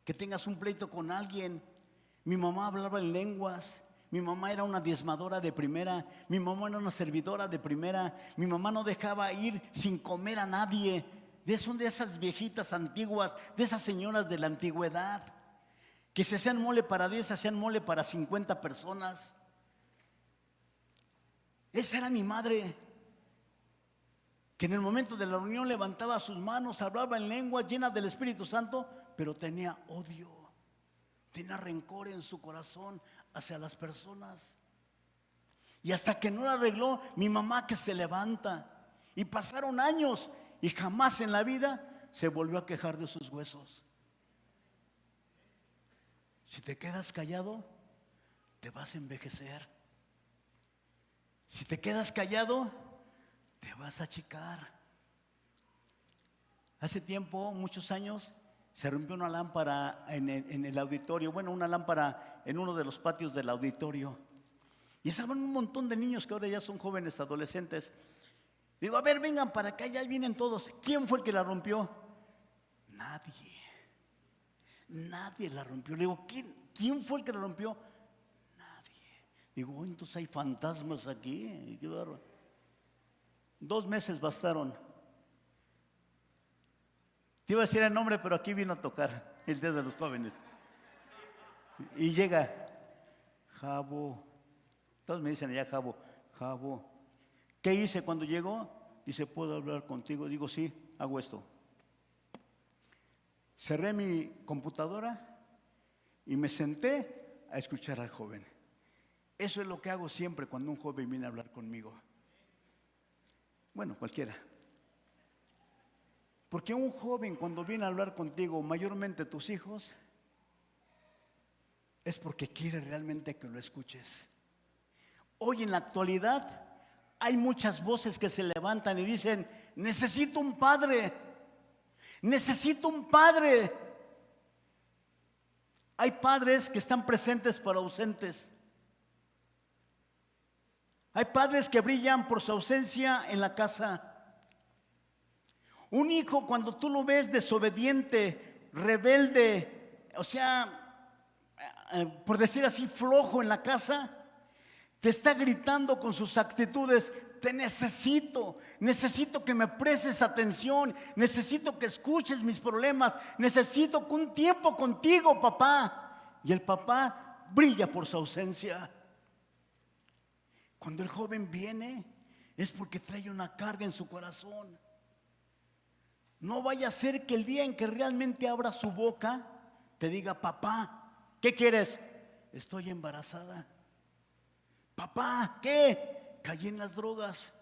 que tengas un pleito con alguien. Mi mamá hablaba en lenguas. Mi mamá era una diezmadora de primera. Mi mamá era una servidora de primera. Mi mamá no dejaba ir sin comer a nadie. Son de esas viejitas antiguas, de esas señoras de la antigüedad, que se hacían mole para 10, se hacían mole para 50 personas. Esa era mi madre, que en el momento de la reunión levantaba sus manos, hablaba en lengua llena del Espíritu Santo, pero tenía odio, tenía rencor en su corazón hacia las personas. Y hasta que no lo arregló, mi mamá que se levanta. Y pasaron años y jamás en la vida se volvió a quejar de sus huesos. Si te quedas callado, te vas a envejecer. Si te quedas callado, te vas a achicar. Hace tiempo, muchos años, se rompió una lámpara en el auditorio. Bueno, una lámpara en uno de los patios del auditorio. Y estaban un montón de niños que ahora ya son jóvenes adolescentes. Digo, a ver, vengan para acá, ya vienen todos. ¿Quién fue el que la rompió? Nadie. Nadie la rompió. Le digo, ¿quién fue el que la rompió? Nadie. Digo, entonces hay fantasmas aquí. Qué bárbaro. 2 meses bastaron. Te iba a decir el nombre, pero aquí vino a tocar el Día de los Jóvenes. Y llega Jabo. Todos me dicen allá Jabo. Jabo, ¿qué hice cuando llegó? Dice, ¿puedo hablar contigo? Digo, sí, hago esto. Cerré mi computadora y me senté a escuchar al joven. Eso es lo que hago siempre cuando un joven viene a hablar conmigo. Bueno, cualquiera. Porque un joven cuando viene a hablar contigo, mayormente tus hijos, es porque quiere realmente que lo escuches. Hoy en la actualidad hay muchas voces que se levantan y dicen, necesito un padre, necesito un padre. Hay padres que están presentes pero ausentes. Hay padres que brillan por su ausencia en la casa. Un hijo, cuando tú lo ves desobediente, rebelde, o sea, por decir así, flojo en la casa, te está gritando con sus actitudes, te necesito que me prestes atención, necesito que escuches mis problemas, necesito un tiempo contigo, papá. Y el papá brilla por su ausencia. Cuando el joven viene, es porque trae una carga en su corazón. No vaya a ser que el día en que realmente abra su boca, te diga, papá, ¿qué quieres? Estoy embarazada. Papá, ¿qué? Caí en las drogas.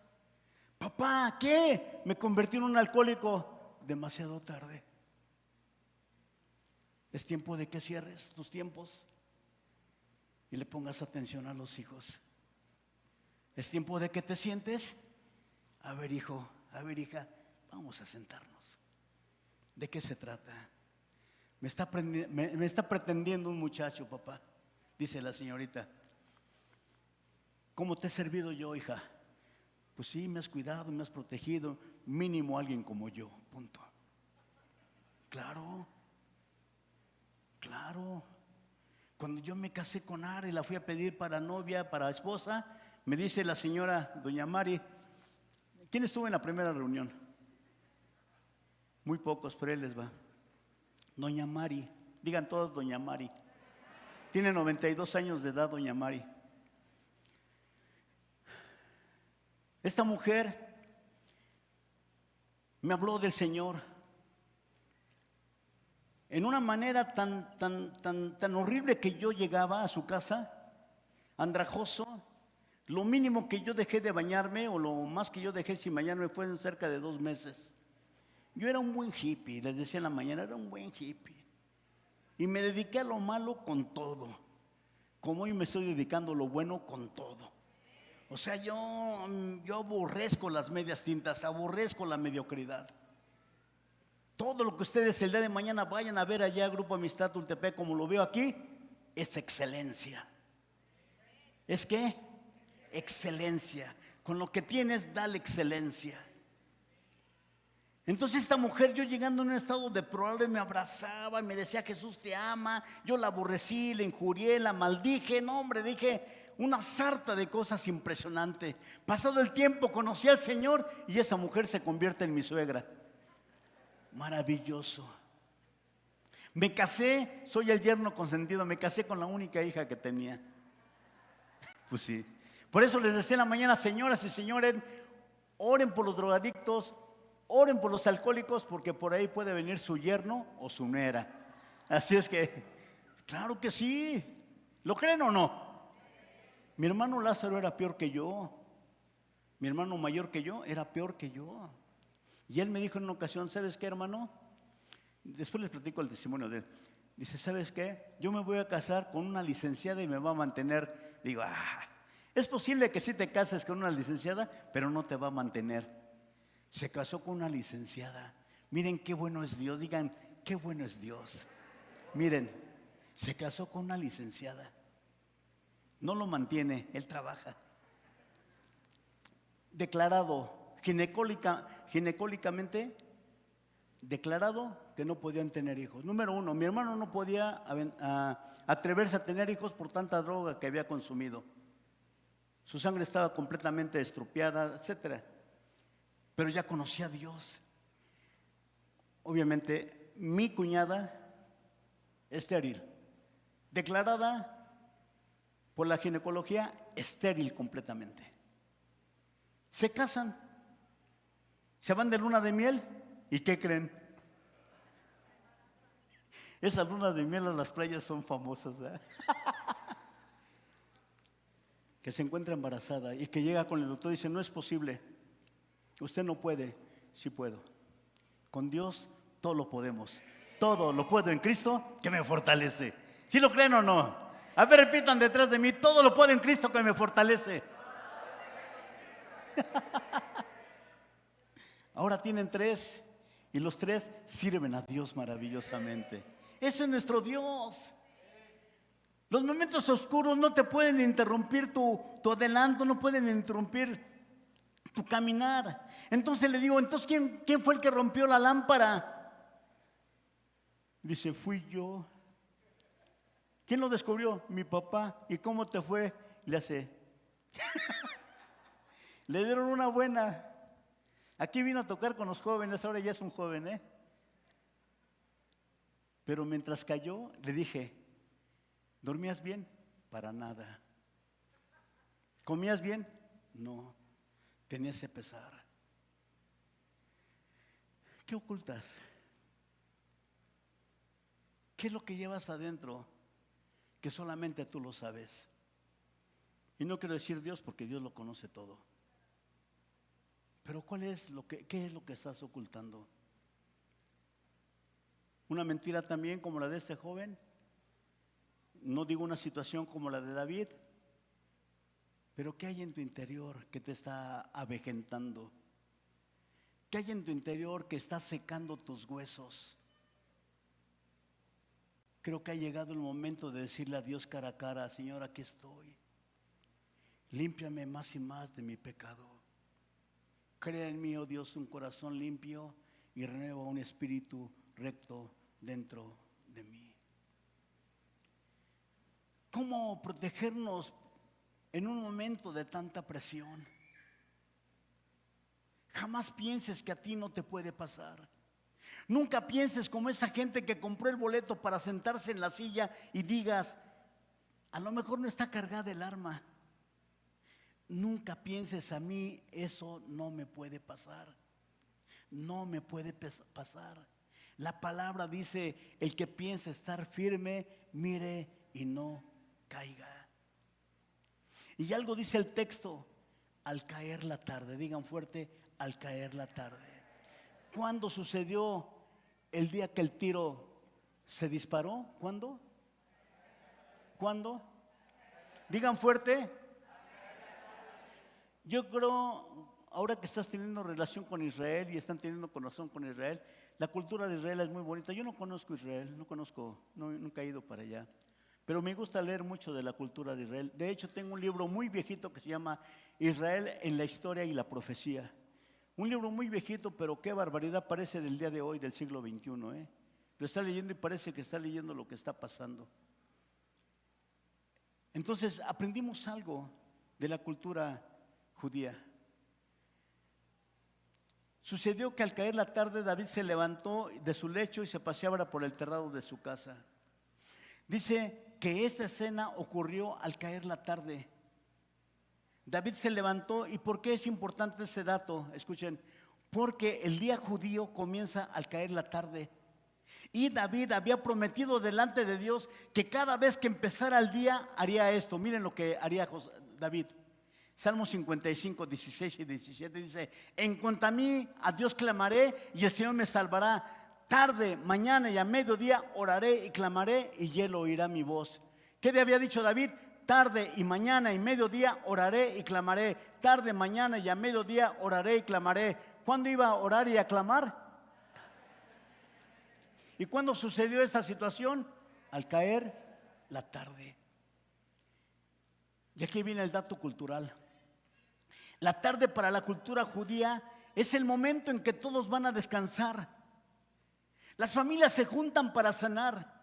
Papá, ¿qué? Me convertí en un alcohólico. Demasiado tarde. Es tiempo de que cierres tus tiempos y le pongas atención a los hijos. Es tiempo de que te sientes. A ver, hijo, a ver, hija, vamos a sentarnos. ¿De qué se trata? Me está pretendiendo un muchacho, papá, dice la señorita. ¿Cómo te he servido yo, hija? Pues sí, me has cuidado, me has protegido. Mínimo alguien como yo, punto. Claro, claro. Cuando yo me casé con Ara y la fui a pedir para novia, para esposa, me dice la señora doña Mari, ¿quién estuvo en la primera reunión? Muy pocos, pero él les va. Doña Mari, digan todos doña Mari. Tiene 92 años de edad, doña Mari. Esta mujer me habló del Señor en una manera tan horrible que yo llegaba a su casa, andrajoso. Lo mínimo que yo dejé de bañarme, o lo más que yo dejé sin bañarme, fueron cerca de 2 meses. Yo era un buen hippie, les decía en la mañana, era un buen hippie. Y me dediqué a lo malo con todo, como hoy me estoy dedicando a lo bueno con todo. O sea, yo aborrezco las medias tintas, aborrezco la mediocridad. Todo lo que ustedes el día de mañana vayan a ver allá, Grupo Amistad Tultepec, como lo veo aquí, es excelencia. ¿Es qué? Excelencia. Con lo que tienes, dale excelencia. Entonces esta mujer, yo llegando en un estado deplorable, me abrazaba y me decía: Jesús te ama. Yo la aborrecí, la injurié, la maldije. No, hombre, dije una sarta de cosas impresionantes. Pasado el tiempo, conocí al Señor y esa mujer se convierte en mi suegra. Maravilloso. Me casé, soy el yerno consentido, me casé con la única hija que tenía. Pues sí. Por eso les decía en la mañana: señoras y señores, oren por los drogadictos, oren por los alcohólicos, porque por ahí puede venir su yerno o su nuera. Así es que, claro que sí. ¿Lo creen o no? Mi hermano Lázaro era peor que yo. Mi hermano mayor que yo era peor que yo. Y él me dijo en una ocasión: ¿sabes qué, hermano? Después les platico el testimonio de él. Dice: ¿sabes qué? Yo me voy a casar con una licenciada y me va a mantener. Digo: es posible que sí te cases con una licenciada, pero no te va a mantener. Se casó con una licenciada. Miren qué bueno es Dios. Digan: qué bueno es Dios. Miren, se casó con una licenciada. No lo mantiene, él trabaja. Declarado, ginecólicamente, declarado que no podían tener hijos. Número 1, mi hermano no podía atreverse a tener hijos por tanta droga que había consumido. Su sangre estaba completamente estropeada, etcétera. Pero ya conocía a Dios. Obviamente, mi cuñada, estéril, declarada por la ginecología, estéril completamente. Se casan, se van de luna de miel, ¿y qué creen? Esas lunas de miel en las playas son famosas, ¿eh? Que se encuentra embarazada y que llega con el doctor y dice: no es posible, usted no puede. Sí puedo. Con Dios todo lo podemos. Todo lo puedo en Cristo que me fortalece. ¿Sí lo creen o no? A ver, repitan detrás de mí: todo lo puedo en Cristo que me fortalece. Ahora tienen 3 y los 3 sirven a Dios maravillosamente. Ese es nuestro Dios. Los momentos oscuros no te pueden interrumpir tu adelanto, no pueden interrumpir tu caminar. Entonces le digo: entonces ¿quién fue el que rompió la lámpara? Dice: fui yo. ¿Quién lo descubrió? Mi papá. ¿Y cómo te fue? Le hace. Le dieron una buena. Aquí vino a tocar con los jóvenes, ahora ya es un joven, ¿eh? Pero mientras cayó, le dije: ¿dormías bien? Para nada. ¿Comías bien? No. Tenía ese pesar. ¿Qué ocultas? ¿Qué es lo que llevas adentro? Que solamente tú lo sabes. Y no quiero decir Dios, porque Dios lo conoce todo. Pero ¿qué es lo que estás ocultando? ¿Una mentira también como la de este joven? No digo una situación como la de David. Pero ¿qué hay en tu interior que te está avejentando? ¿Qué hay en tu interior que está secando tus huesos? Creo que ha llegado el momento de decirle a Dios cara a cara: Señor, aquí estoy. Límpiame más y más de mi pecado. Crea en mí, oh Dios, un corazón limpio y renueva un espíritu recto dentro de mí. ¿Cómo protegernos en un momento de tanta presión? Jamás pienses que a ti no te puede pasar. Nunca pienses como esa gente que compró el boleto para sentarse en la silla y digas: A lo mejor no está cargada el arma. Nunca pienses, a mí eso no me puede pasar. No me puede pasar. La palabra dice, el que piensa estar firme, mire y no caiga. Y algo dice el texto, al caer la tarde. Digan fuerte, al caer la tarde. ¿Cuándo sucedió el día que el tiro se disparó? ¿Cuándo? ¿Cuándo? Digan fuerte. Yo creo, ahora que estás teniendo relación con Israel y están teniendo conexión con Israel, la cultura de Israel es muy bonita. Yo no conozco Israel, nunca he ido para allá. Pero me gusta leer mucho de la cultura de Israel. De hecho, tengo un libro muy viejito que se llama Israel en la historia y la profecía. Un libro muy viejito, pero qué barbaridad, parece del día de hoy, del siglo XXI. Lo está leyendo y parece que está leyendo lo que está pasando. Entonces, aprendimos algo de la cultura judía. Sucedió que al caer la tarde, David se levantó de su lecho y se paseaba por el terrado de su casa. Dice que esta escena ocurrió al caer la tarde. David se levantó. ¿Y por qué es importante ese dato? Escuchen, porque el día judío comienza al caer la tarde. Y David había prometido delante de Dios que cada vez que empezara el día haría esto. Miren lo que haría David. Salmo 55, 16 y 17 dice: en cuanto a mí, a Dios clamaré y el Señor me salvará. Tarde, mañana y a mediodía oraré y clamaré y Él oirá mi voz. ¿Qué le había dicho David? Tarde y mañana y mediodía oraré y clamaré. Tarde, mañana y a mediodía oraré y clamaré. ¿Cuándo iba a orar y a clamar? ¿Y cuándo sucedió esa situación? Al caer la tarde. Y aquí viene el dato cultural. La tarde para la cultura judía es el momento en que todos van a descansar. Las familias se juntan para cenar.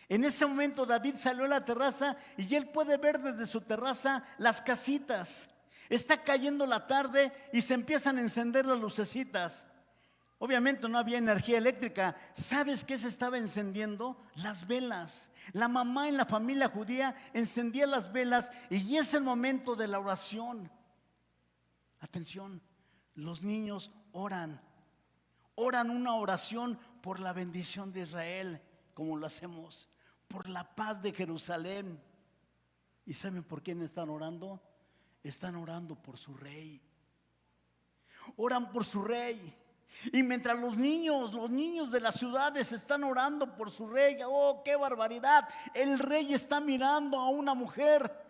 En ese momento David salió a la terraza y él puede ver desde su terraza las casitas. Está cayendo la tarde y se empiezan a encender las lucecitas. Obviamente no había energía eléctrica. ¿Sabes qué se estaba encendiendo? Las velas. La mamá en la familia judía encendía las velas y es el momento de la oración. Atención, los niños oran. Oran una oración por la bendición de Israel, como lo hacemos, por la paz de Jerusalén. ¿Y saben por quién están orando? Están orando por su rey. Oran por su rey. Y mientras los niños de las ciudades están orando por su rey, ¡oh, qué barbaridad! El rey está mirando a una mujer.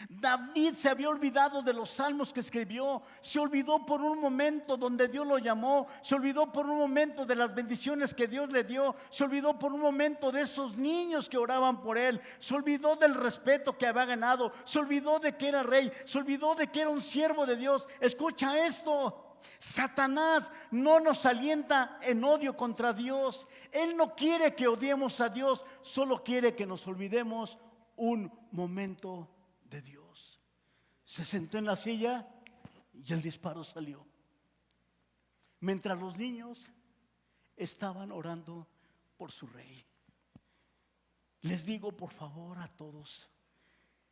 David se había olvidado de los salmos que escribió. Se olvidó por un momento donde Dios lo llamó. Se olvidó por un momento de las bendiciones que Dios le dio. Se olvidó por un momento de esos niños que oraban por él. Se olvidó del respeto que había ganado. Se olvidó de que era rey. Se olvidó de que era un siervo de Dios. Escucha esto: Satanás no nos alienta en odio contra Dios. Él no quiere que odiemos a Dios, solo quiere que nos olvidemos un momento de Dios. Se sentó en la silla y el disparo salió. Mientras los niños estaban orando por su rey. Les digo por favor a todos,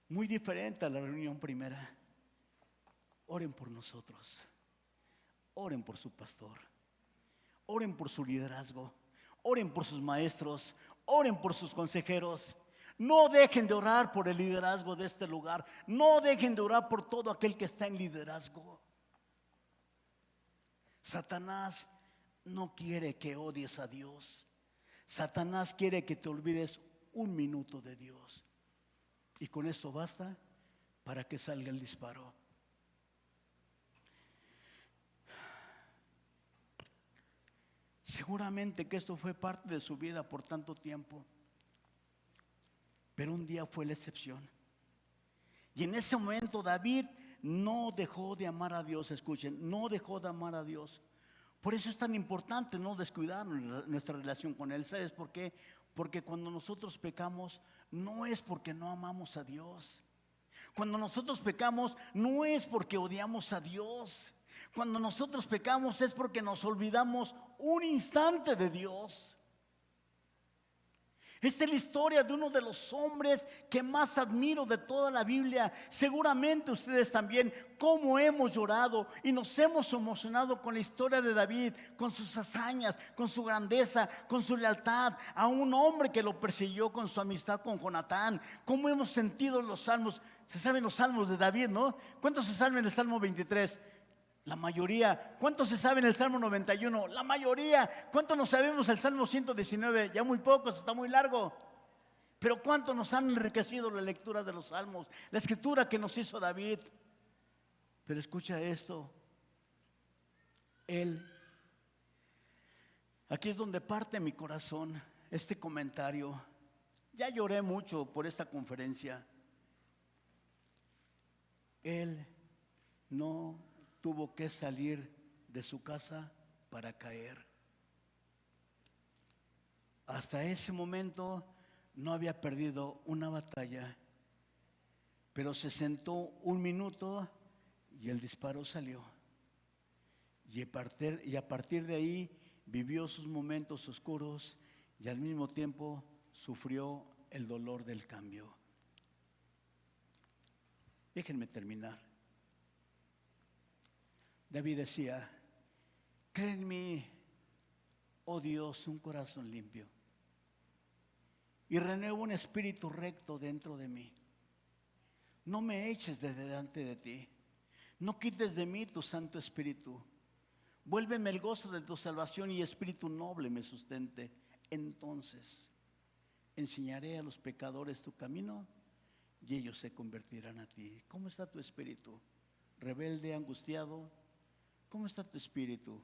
muy diferente a la reunión primera, oren por nosotros. Oren por su pastor, oren por su liderazgo, oren por sus maestros, oren por sus consejeros. No dejen de orar por el liderazgo de este lugar. No dejen de orar por todo aquel que está en liderazgo. Satanás no quiere que odies a Dios. Satanás quiere que te olvides un minuto de Dios. Y con esto basta para que salga el disparo. Seguramente que esto fue parte de su vida por tanto tiempo, pero un día fue la excepción. Y en ese momento David no dejó de amar a Dios. Escuchen, no dejó de amar a Dios. Por eso es tan importante no descuidar nuestra relación con Él. ¿Sabes por qué? Porque cuando nosotros pecamos no es porque no amamos a Dios. Cuando nosotros pecamos no es porque odiamos a Dios. Cuando nosotros pecamos es porque nos olvidamos un instante de Dios. Esta es la historia de uno de los hombres que más admiro de toda la Biblia. Seguramente ustedes también, cómo hemos llorado y nos hemos emocionado con la historia de David, con sus hazañas, con su grandeza, con su lealtad a un hombre que lo persiguió con su amistad con Jonatán. Cómo hemos sentido los salmos. Se saben los salmos de David, ¿no? ¿Cuántos se saben el Salmo 23? La mayoría. ¿Cuántos se saben el Salmo 91? La mayoría. ¿Cuántos nos sabemos el Salmo 119? Ya muy pocos, está muy largo. Pero ¿cuántos nos han enriquecido la lectura de los salmos? La escritura que nos hizo David. Pero escucha esto. Aquí es donde parte mi corazón este comentario. Ya lloré mucho por esta conferencia. Él no tuvo que salir de su casa para caer. Hasta ese momento no había perdido una batalla, pero se sentó un minuto y el disparo salió. Y a partir de ahí vivió sus momentos oscuros y al mismo tiempo sufrió el dolor del cambio. Déjenme terminar. David decía: crea en mí, oh Dios, un corazón limpio y renueva un espíritu recto dentro de mí. No me eches de delante de ti, no quites de mí tu Santo Espíritu. Vuélveme el gozo de tu salvación y espíritu noble me sustente. Entonces enseñaré a los pecadores tu camino y ellos se convertirán a ti. ¿Cómo está tu espíritu? ¿Rebelde, angustiado? ¿Cómo está tu espíritu?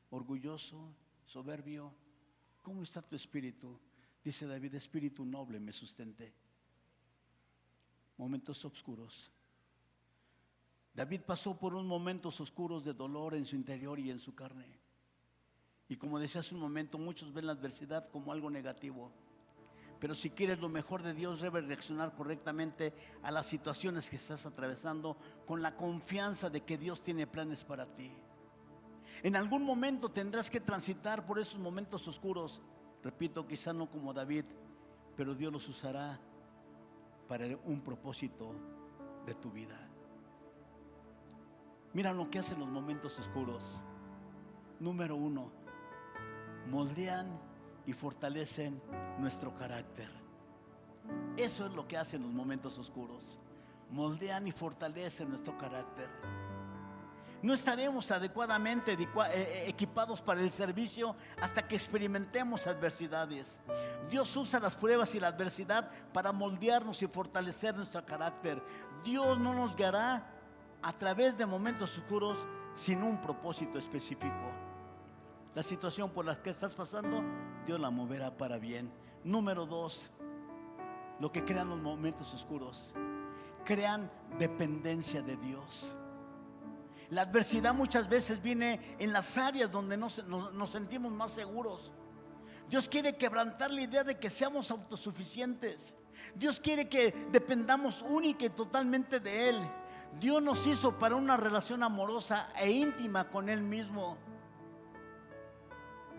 ¿Orgulloso, soberbio? ¿Cómo está tu espíritu? Dice David: espíritu noble me sustente. Momentos oscuros. David pasó por unos momentos oscuros de dolor en su interior y en su carne. Y como decía hace un momento, muchos ven la adversidad como algo negativo. Pero si quieres lo mejor de Dios, debes reaccionar correctamente a las situaciones que estás atravesando con la confianza de que Dios tiene planes para ti. En algún momento tendrás que transitar por esos momentos oscuros. Repito, quizá no como David, pero Dios los usará para un propósito de tu vida. Mira lo que hacen los momentos oscuros. Número 1, moldean y fortalecen nuestro carácter. Eso es lo que hacen los momentos oscuros. Moldean y fortalecen nuestro carácter. No estaremos adecuadamente equipados para el servicio hasta que experimentemos adversidades. Dios usa las pruebas y la adversidad para moldearnos y fortalecer nuestro carácter. Dios no nos guiará a través de momentos oscuros sin un propósito específico. La situación por la que estás pasando, Dios la moverá para bien. Número 2, lo que crean los momentos oscuros: crean dependencia de Dios. La adversidad muchas veces viene en las áreas donde nos sentimos más seguros. Dios quiere quebrantar la idea de que seamos autosuficientes. Dios quiere que dependamos única y totalmente de Él. Dios nos hizo para una relación amorosa e íntima con Él mismo.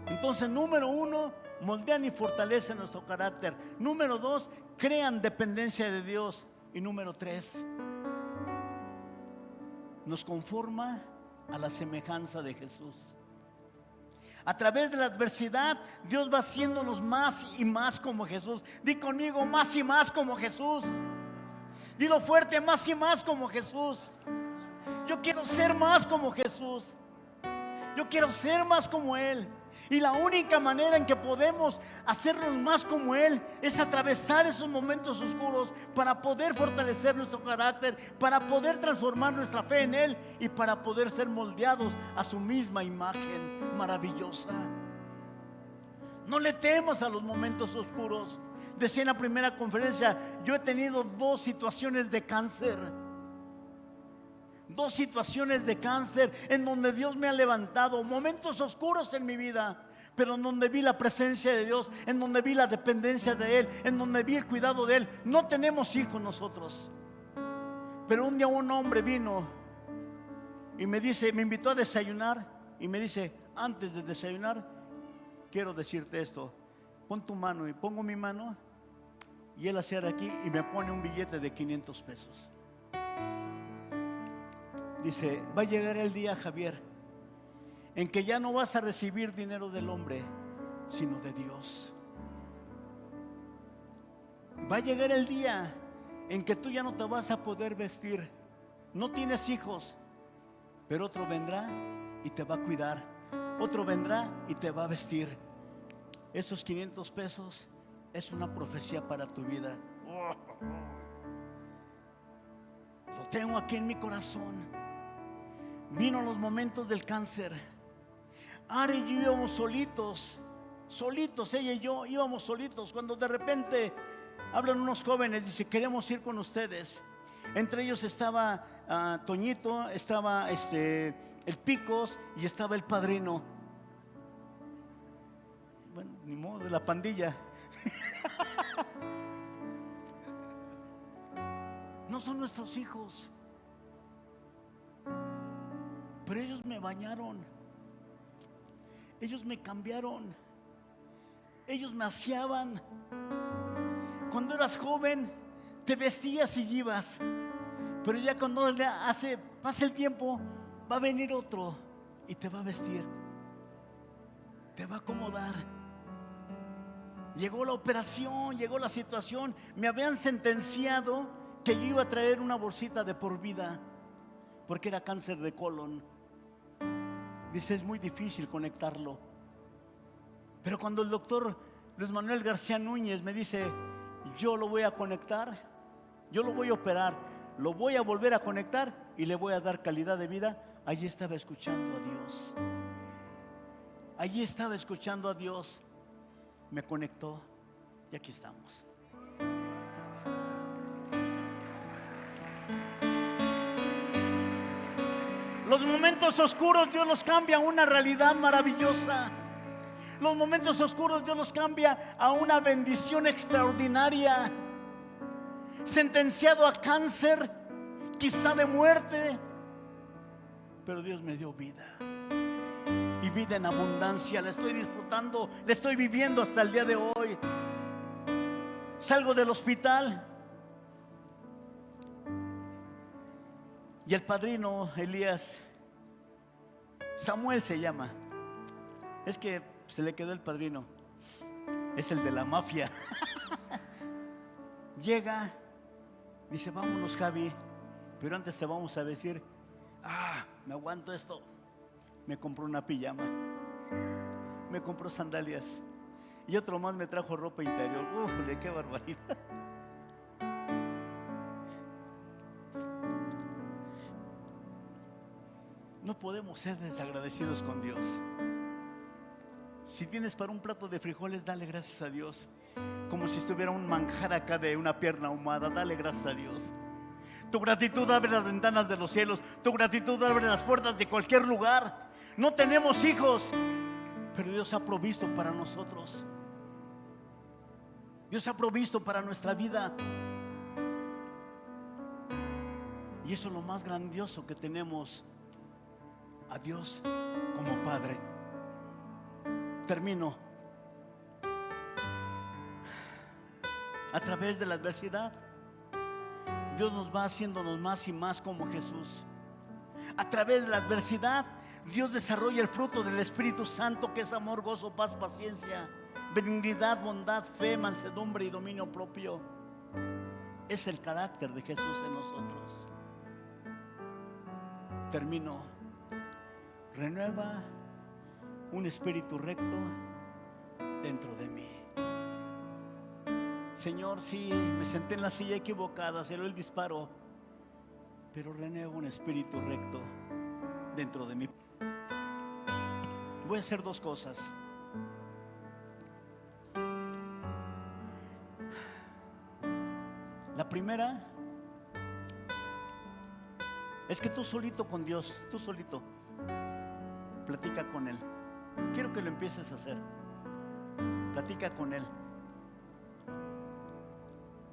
Entonces, número 1, moldean y fortalecen nuestro carácter. Número 2, crean dependencia de Dios. Y número 3, nos conforma a la semejanza de Jesús. A través de la adversidad, Dios va haciéndonos más y más como Jesús. Di conmigo: más y más como Jesús. Dilo fuerte: más y más como Jesús. Yo quiero ser más como Jesús. Yo quiero ser más como Él. Y la única manera en que podemos hacernos más como Él es atravesar esos momentos oscuros para poder fortalecer nuestro carácter, para poder transformar nuestra fe en Él y para poder ser moldeados a su misma imagen maravillosa. No le temas a los momentos oscuros. Decía en la primera conferencia: yo he tenido 2 situaciones de cáncer. 2 situaciones de cáncer en donde Dios me ha levantado. Momentos oscuros en mi vida, pero en donde vi la presencia de Dios, en donde vi la dependencia de Él, en donde vi el cuidado de Él. No tenemos hijos nosotros, pero un día un hombre vino y me invitó a desayunar y me dice: antes de desayunar, quiero decirte esto. Pon tu mano. Y pongo mi mano Y él hacía de aquí y me pone un billete de 500 pesos. Dice, va a llegar el día, Javier, en que ya no vas a recibir dinero del hombre, sino de Dios. Va a llegar el día en que tú ya no te vas a poder vestir. No tienes hijos, pero otro vendrá y te va a cuidar. Otro vendrá y te va a vestir. Esos 500 pesos es una profecía para tu vida. Lo tengo aquí en mi corazón. Vino los momentos del cáncer. Ari y yo íbamos solitos, ella y yo íbamos solitos, cuando de repente hablan unos jóvenes, dice, queremos ir con ustedes. Entre ellos estaba Toñito, estaba el Picos y estaba el padrino. Bueno, ni modo, de la pandilla. No son nuestros hijos, pero ellos me bañaron, ellos me cambiaron, ellos me aseaban. Cuando eras joven te vestías y ibas, pero ya cuando pasa el tiempo, va a venir otro y te va a vestir, te va a acomodar. Llegó la operación, llegó la situación, me habían sentenciado que yo iba a traer una bolsita de por vida, porque era cáncer de colon. Dice, es muy difícil conectarlo. Pero cuando el doctor Luis Manuel García Núñez me dice, yo lo voy a conectar, yo lo voy a operar, lo voy a volver a conectar y le voy a dar calidad de vida, allí estaba escuchando a Dios. Allí estaba escuchando a Dios. Me conectó y aquí estamos. Los momentos oscuros Dios los cambia a una realidad maravillosa. Los momentos oscuros Dios los cambia a una bendición extraordinaria. Sentenciado a cáncer, quizá de muerte, pero Dios me dio vida, y vida en abundancia. La estoy disfrutando, la estoy viviendo hasta el día de hoy. Salgo del hospital y el padrino Elías, Samuel se llama, es que se le quedó el padrino, es el de la mafia. Llega, dice, vámonos, Javi, pero antes te vamos a decir, me aguanto esto. Me compró una pijama, me compró sandalias y otro más me trajo ropa interior. ¡Qué barbaridad! No podemos ser desagradecidos con Dios. Si tienes para un plato de frijoles, dale gracias a Dios. Como si estuviera un manjar acá de una pierna ahumada, dale gracias a Dios. Tu gratitud abre las ventanas de los cielos. Tu gratitud abre las puertas de cualquier lugar. No tenemos hijos, pero Dios ha provisto para nosotros. Dios ha provisto para nuestra vida. Y eso es lo más grandioso que tenemos, a Dios como Padre. Termino. A través de la adversidad, Dios nos va haciéndonos más y más como Jesús. A través de la adversidad, Dios desarrolla el fruto del Espíritu Santo, que es amor, gozo, paz, paciencia, benignidad, bondad, fe, mansedumbre y dominio propio. Es el carácter de Jesús en nosotros. Termino. Renueva un espíritu recto dentro de mí. Señor, sí, me senté en la silla equivocada, salió el disparo, pero renueva un espíritu recto dentro de mí. Voy a hacer dos cosas. La primera es que tú solito con Dios, tú solito, platica con Él. Quiero que lo empieces a hacer. Platica con Él.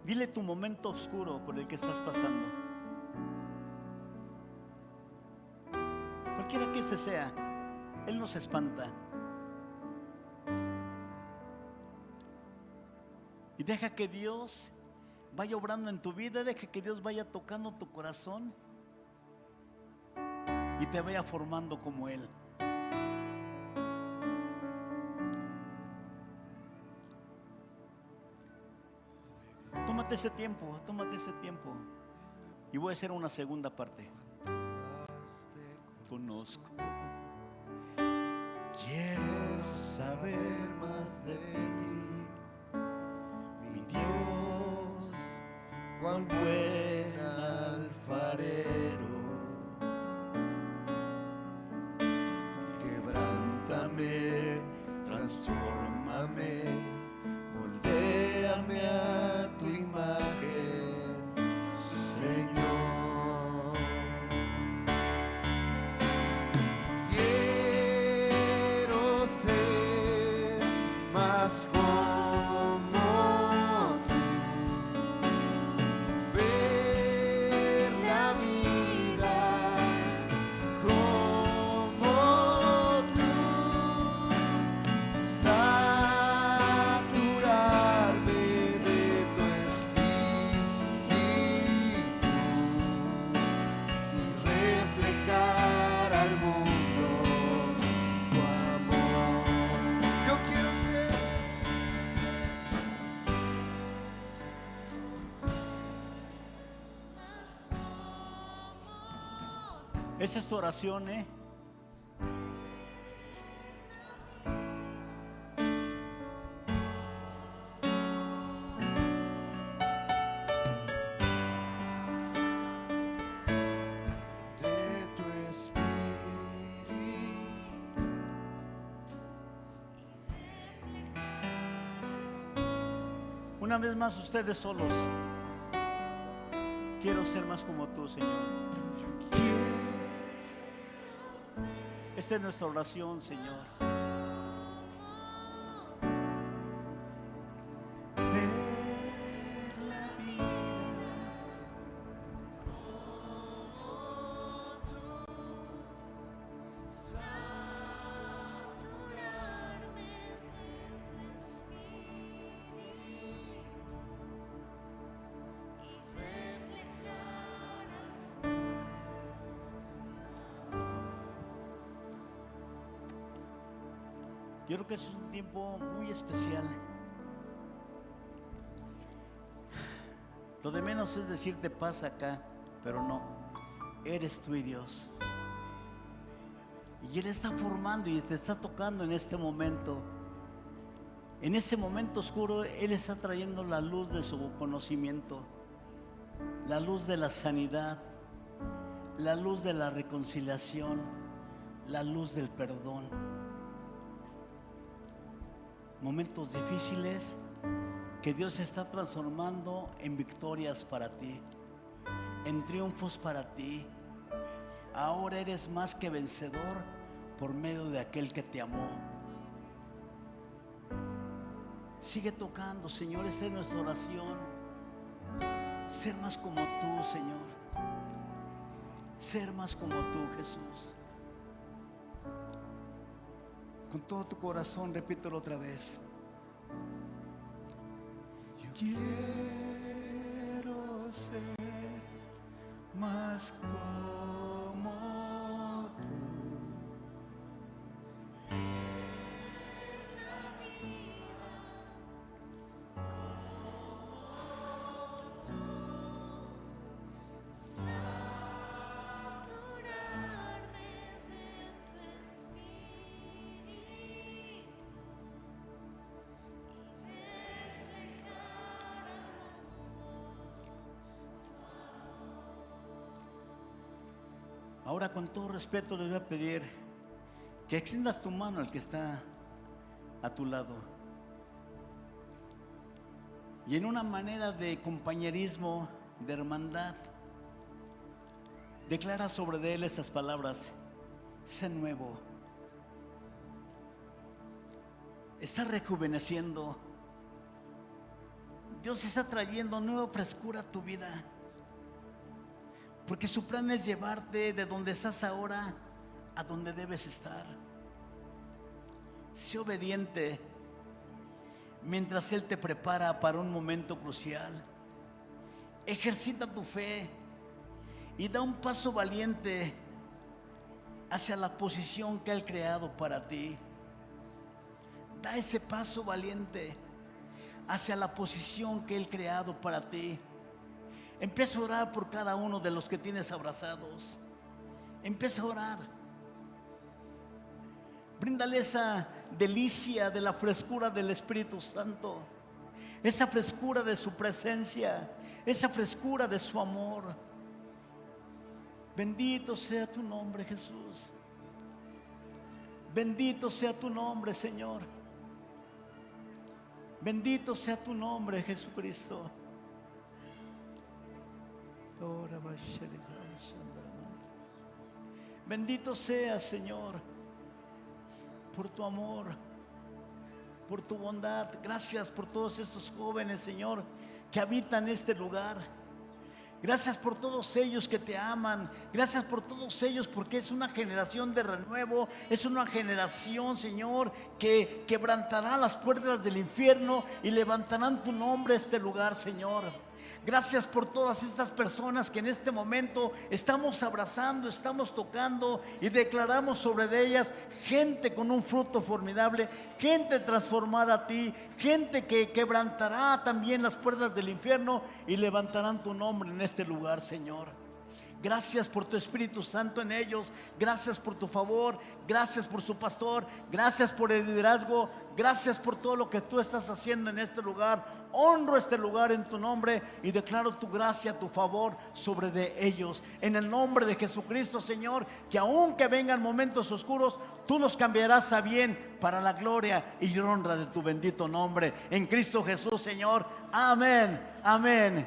Dile tu momento oscuro por el que estás pasando. Cualquiera que ese sea, Él nos espanta. Y deja que Dios vaya obrando en tu vida, deje que Dios vaya tocando tu corazón y te vaya formando como Él. Tómate ese tiempo, tómate ese tiempo. Y voy a hacer una segunda parte. Conozco. Quiero saber más de ti, mi Dios, cuán buen alfarero. Quebrántame, transfórmame, moldéame a tu imagen, Señor. Quiero ser más como tú, ver la vida como tú, saturarme de tu espíritu y reflejar al mundo tu amor. Yo quiero ser esa es tu oración, ¿eh? De tu espíritu. Una vez más, ustedes solos. Quiero ser más como tú, Señor. Esta es nuestra oración, Señor. Ver la vida como tú, saturarme de tu espíritu y reflejar al Yo creo que es un tiempo muy especial. Lo de menos es decirte pasa acá, pero no, eres tú y Dios. Y Él está formando y te está tocando en este momento. En ese momento oscuro, Él está trayendo la luz de su conocimiento, la luz de la sanidad, la luz de la reconciliación, la luz del perdón. Momentos difíciles que Dios está transformando en victorias para ti, en triunfos para ti. Ahora eres más que vencedor por medio de aquel que te amó. Sigue tocando, Señor, esa es nuestra oración. Ser más como tú, Señor. Ser más como tú, Jesús. Con todo tu corazón, repítelo otra vez. Yo quiero ser más como tú. Ahora, con todo respeto, les voy a pedir que extiendas tu mano al que está a tu lado. Y en una manera de compañerismo, de hermandad, declara sobre él estas palabras: sé nuevo. Estás rejuveneciendo. Dios está trayendo nueva frescura a tu vida. Porque su plan es llevarte de donde estás ahora a donde debes estar. Sé obediente mientras Él te prepara para un momento crucial. Ejercita tu fe y da un paso valiente hacia la posición que Él ha creado para ti. Da ese paso valiente hacia la posición que Él ha creado para ti. Empieza a orar por cada uno de los que tienes abrazados. Empieza a orar. Bríndale esa delicia de la frescura del Espíritu Santo, esa frescura de su presencia, esa frescura de su amor. Bendito sea tu nombre, Jesús. Bendito sea tu nombre, Señor. Bendito sea tu nombre, Jesucristo. Bendito sea, Señor, por tu amor, por tu bondad. Gracias por todos estos jóvenes, Señor, que habitan este lugar. Gracias por todos ellos que te aman. Gracias por todos ellos, porque es una generación de renuevo. Es una generación, Señor, que quebrantará las puertas del infierno y levantarán tu nombre a este lugar, Señor. Gracias por todas estas personas que en este momento estamos abrazando, estamos tocando y declaramos sobre de ellas gente con un fruto formidable, gente transformada a ti, gente que quebrantará también las puertas del infierno y levantarán tu nombre en este lugar, Señor. Gracias por tu Espíritu Santo en ellos. Gracias por tu favor. Gracias por su pastor. Gracias por el liderazgo. Gracias por todo lo que tú estás haciendo en este lugar. Honro este lugar en tu nombre y declaro tu gracia, tu favor sobre de ellos. En el nombre de Jesucristo, Señor, que aunque vengan momentos oscuros, tú los cambiarás a bien para la gloria y honra de tu bendito nombre. En Cristo Jesús, Señor. Amén. Amén.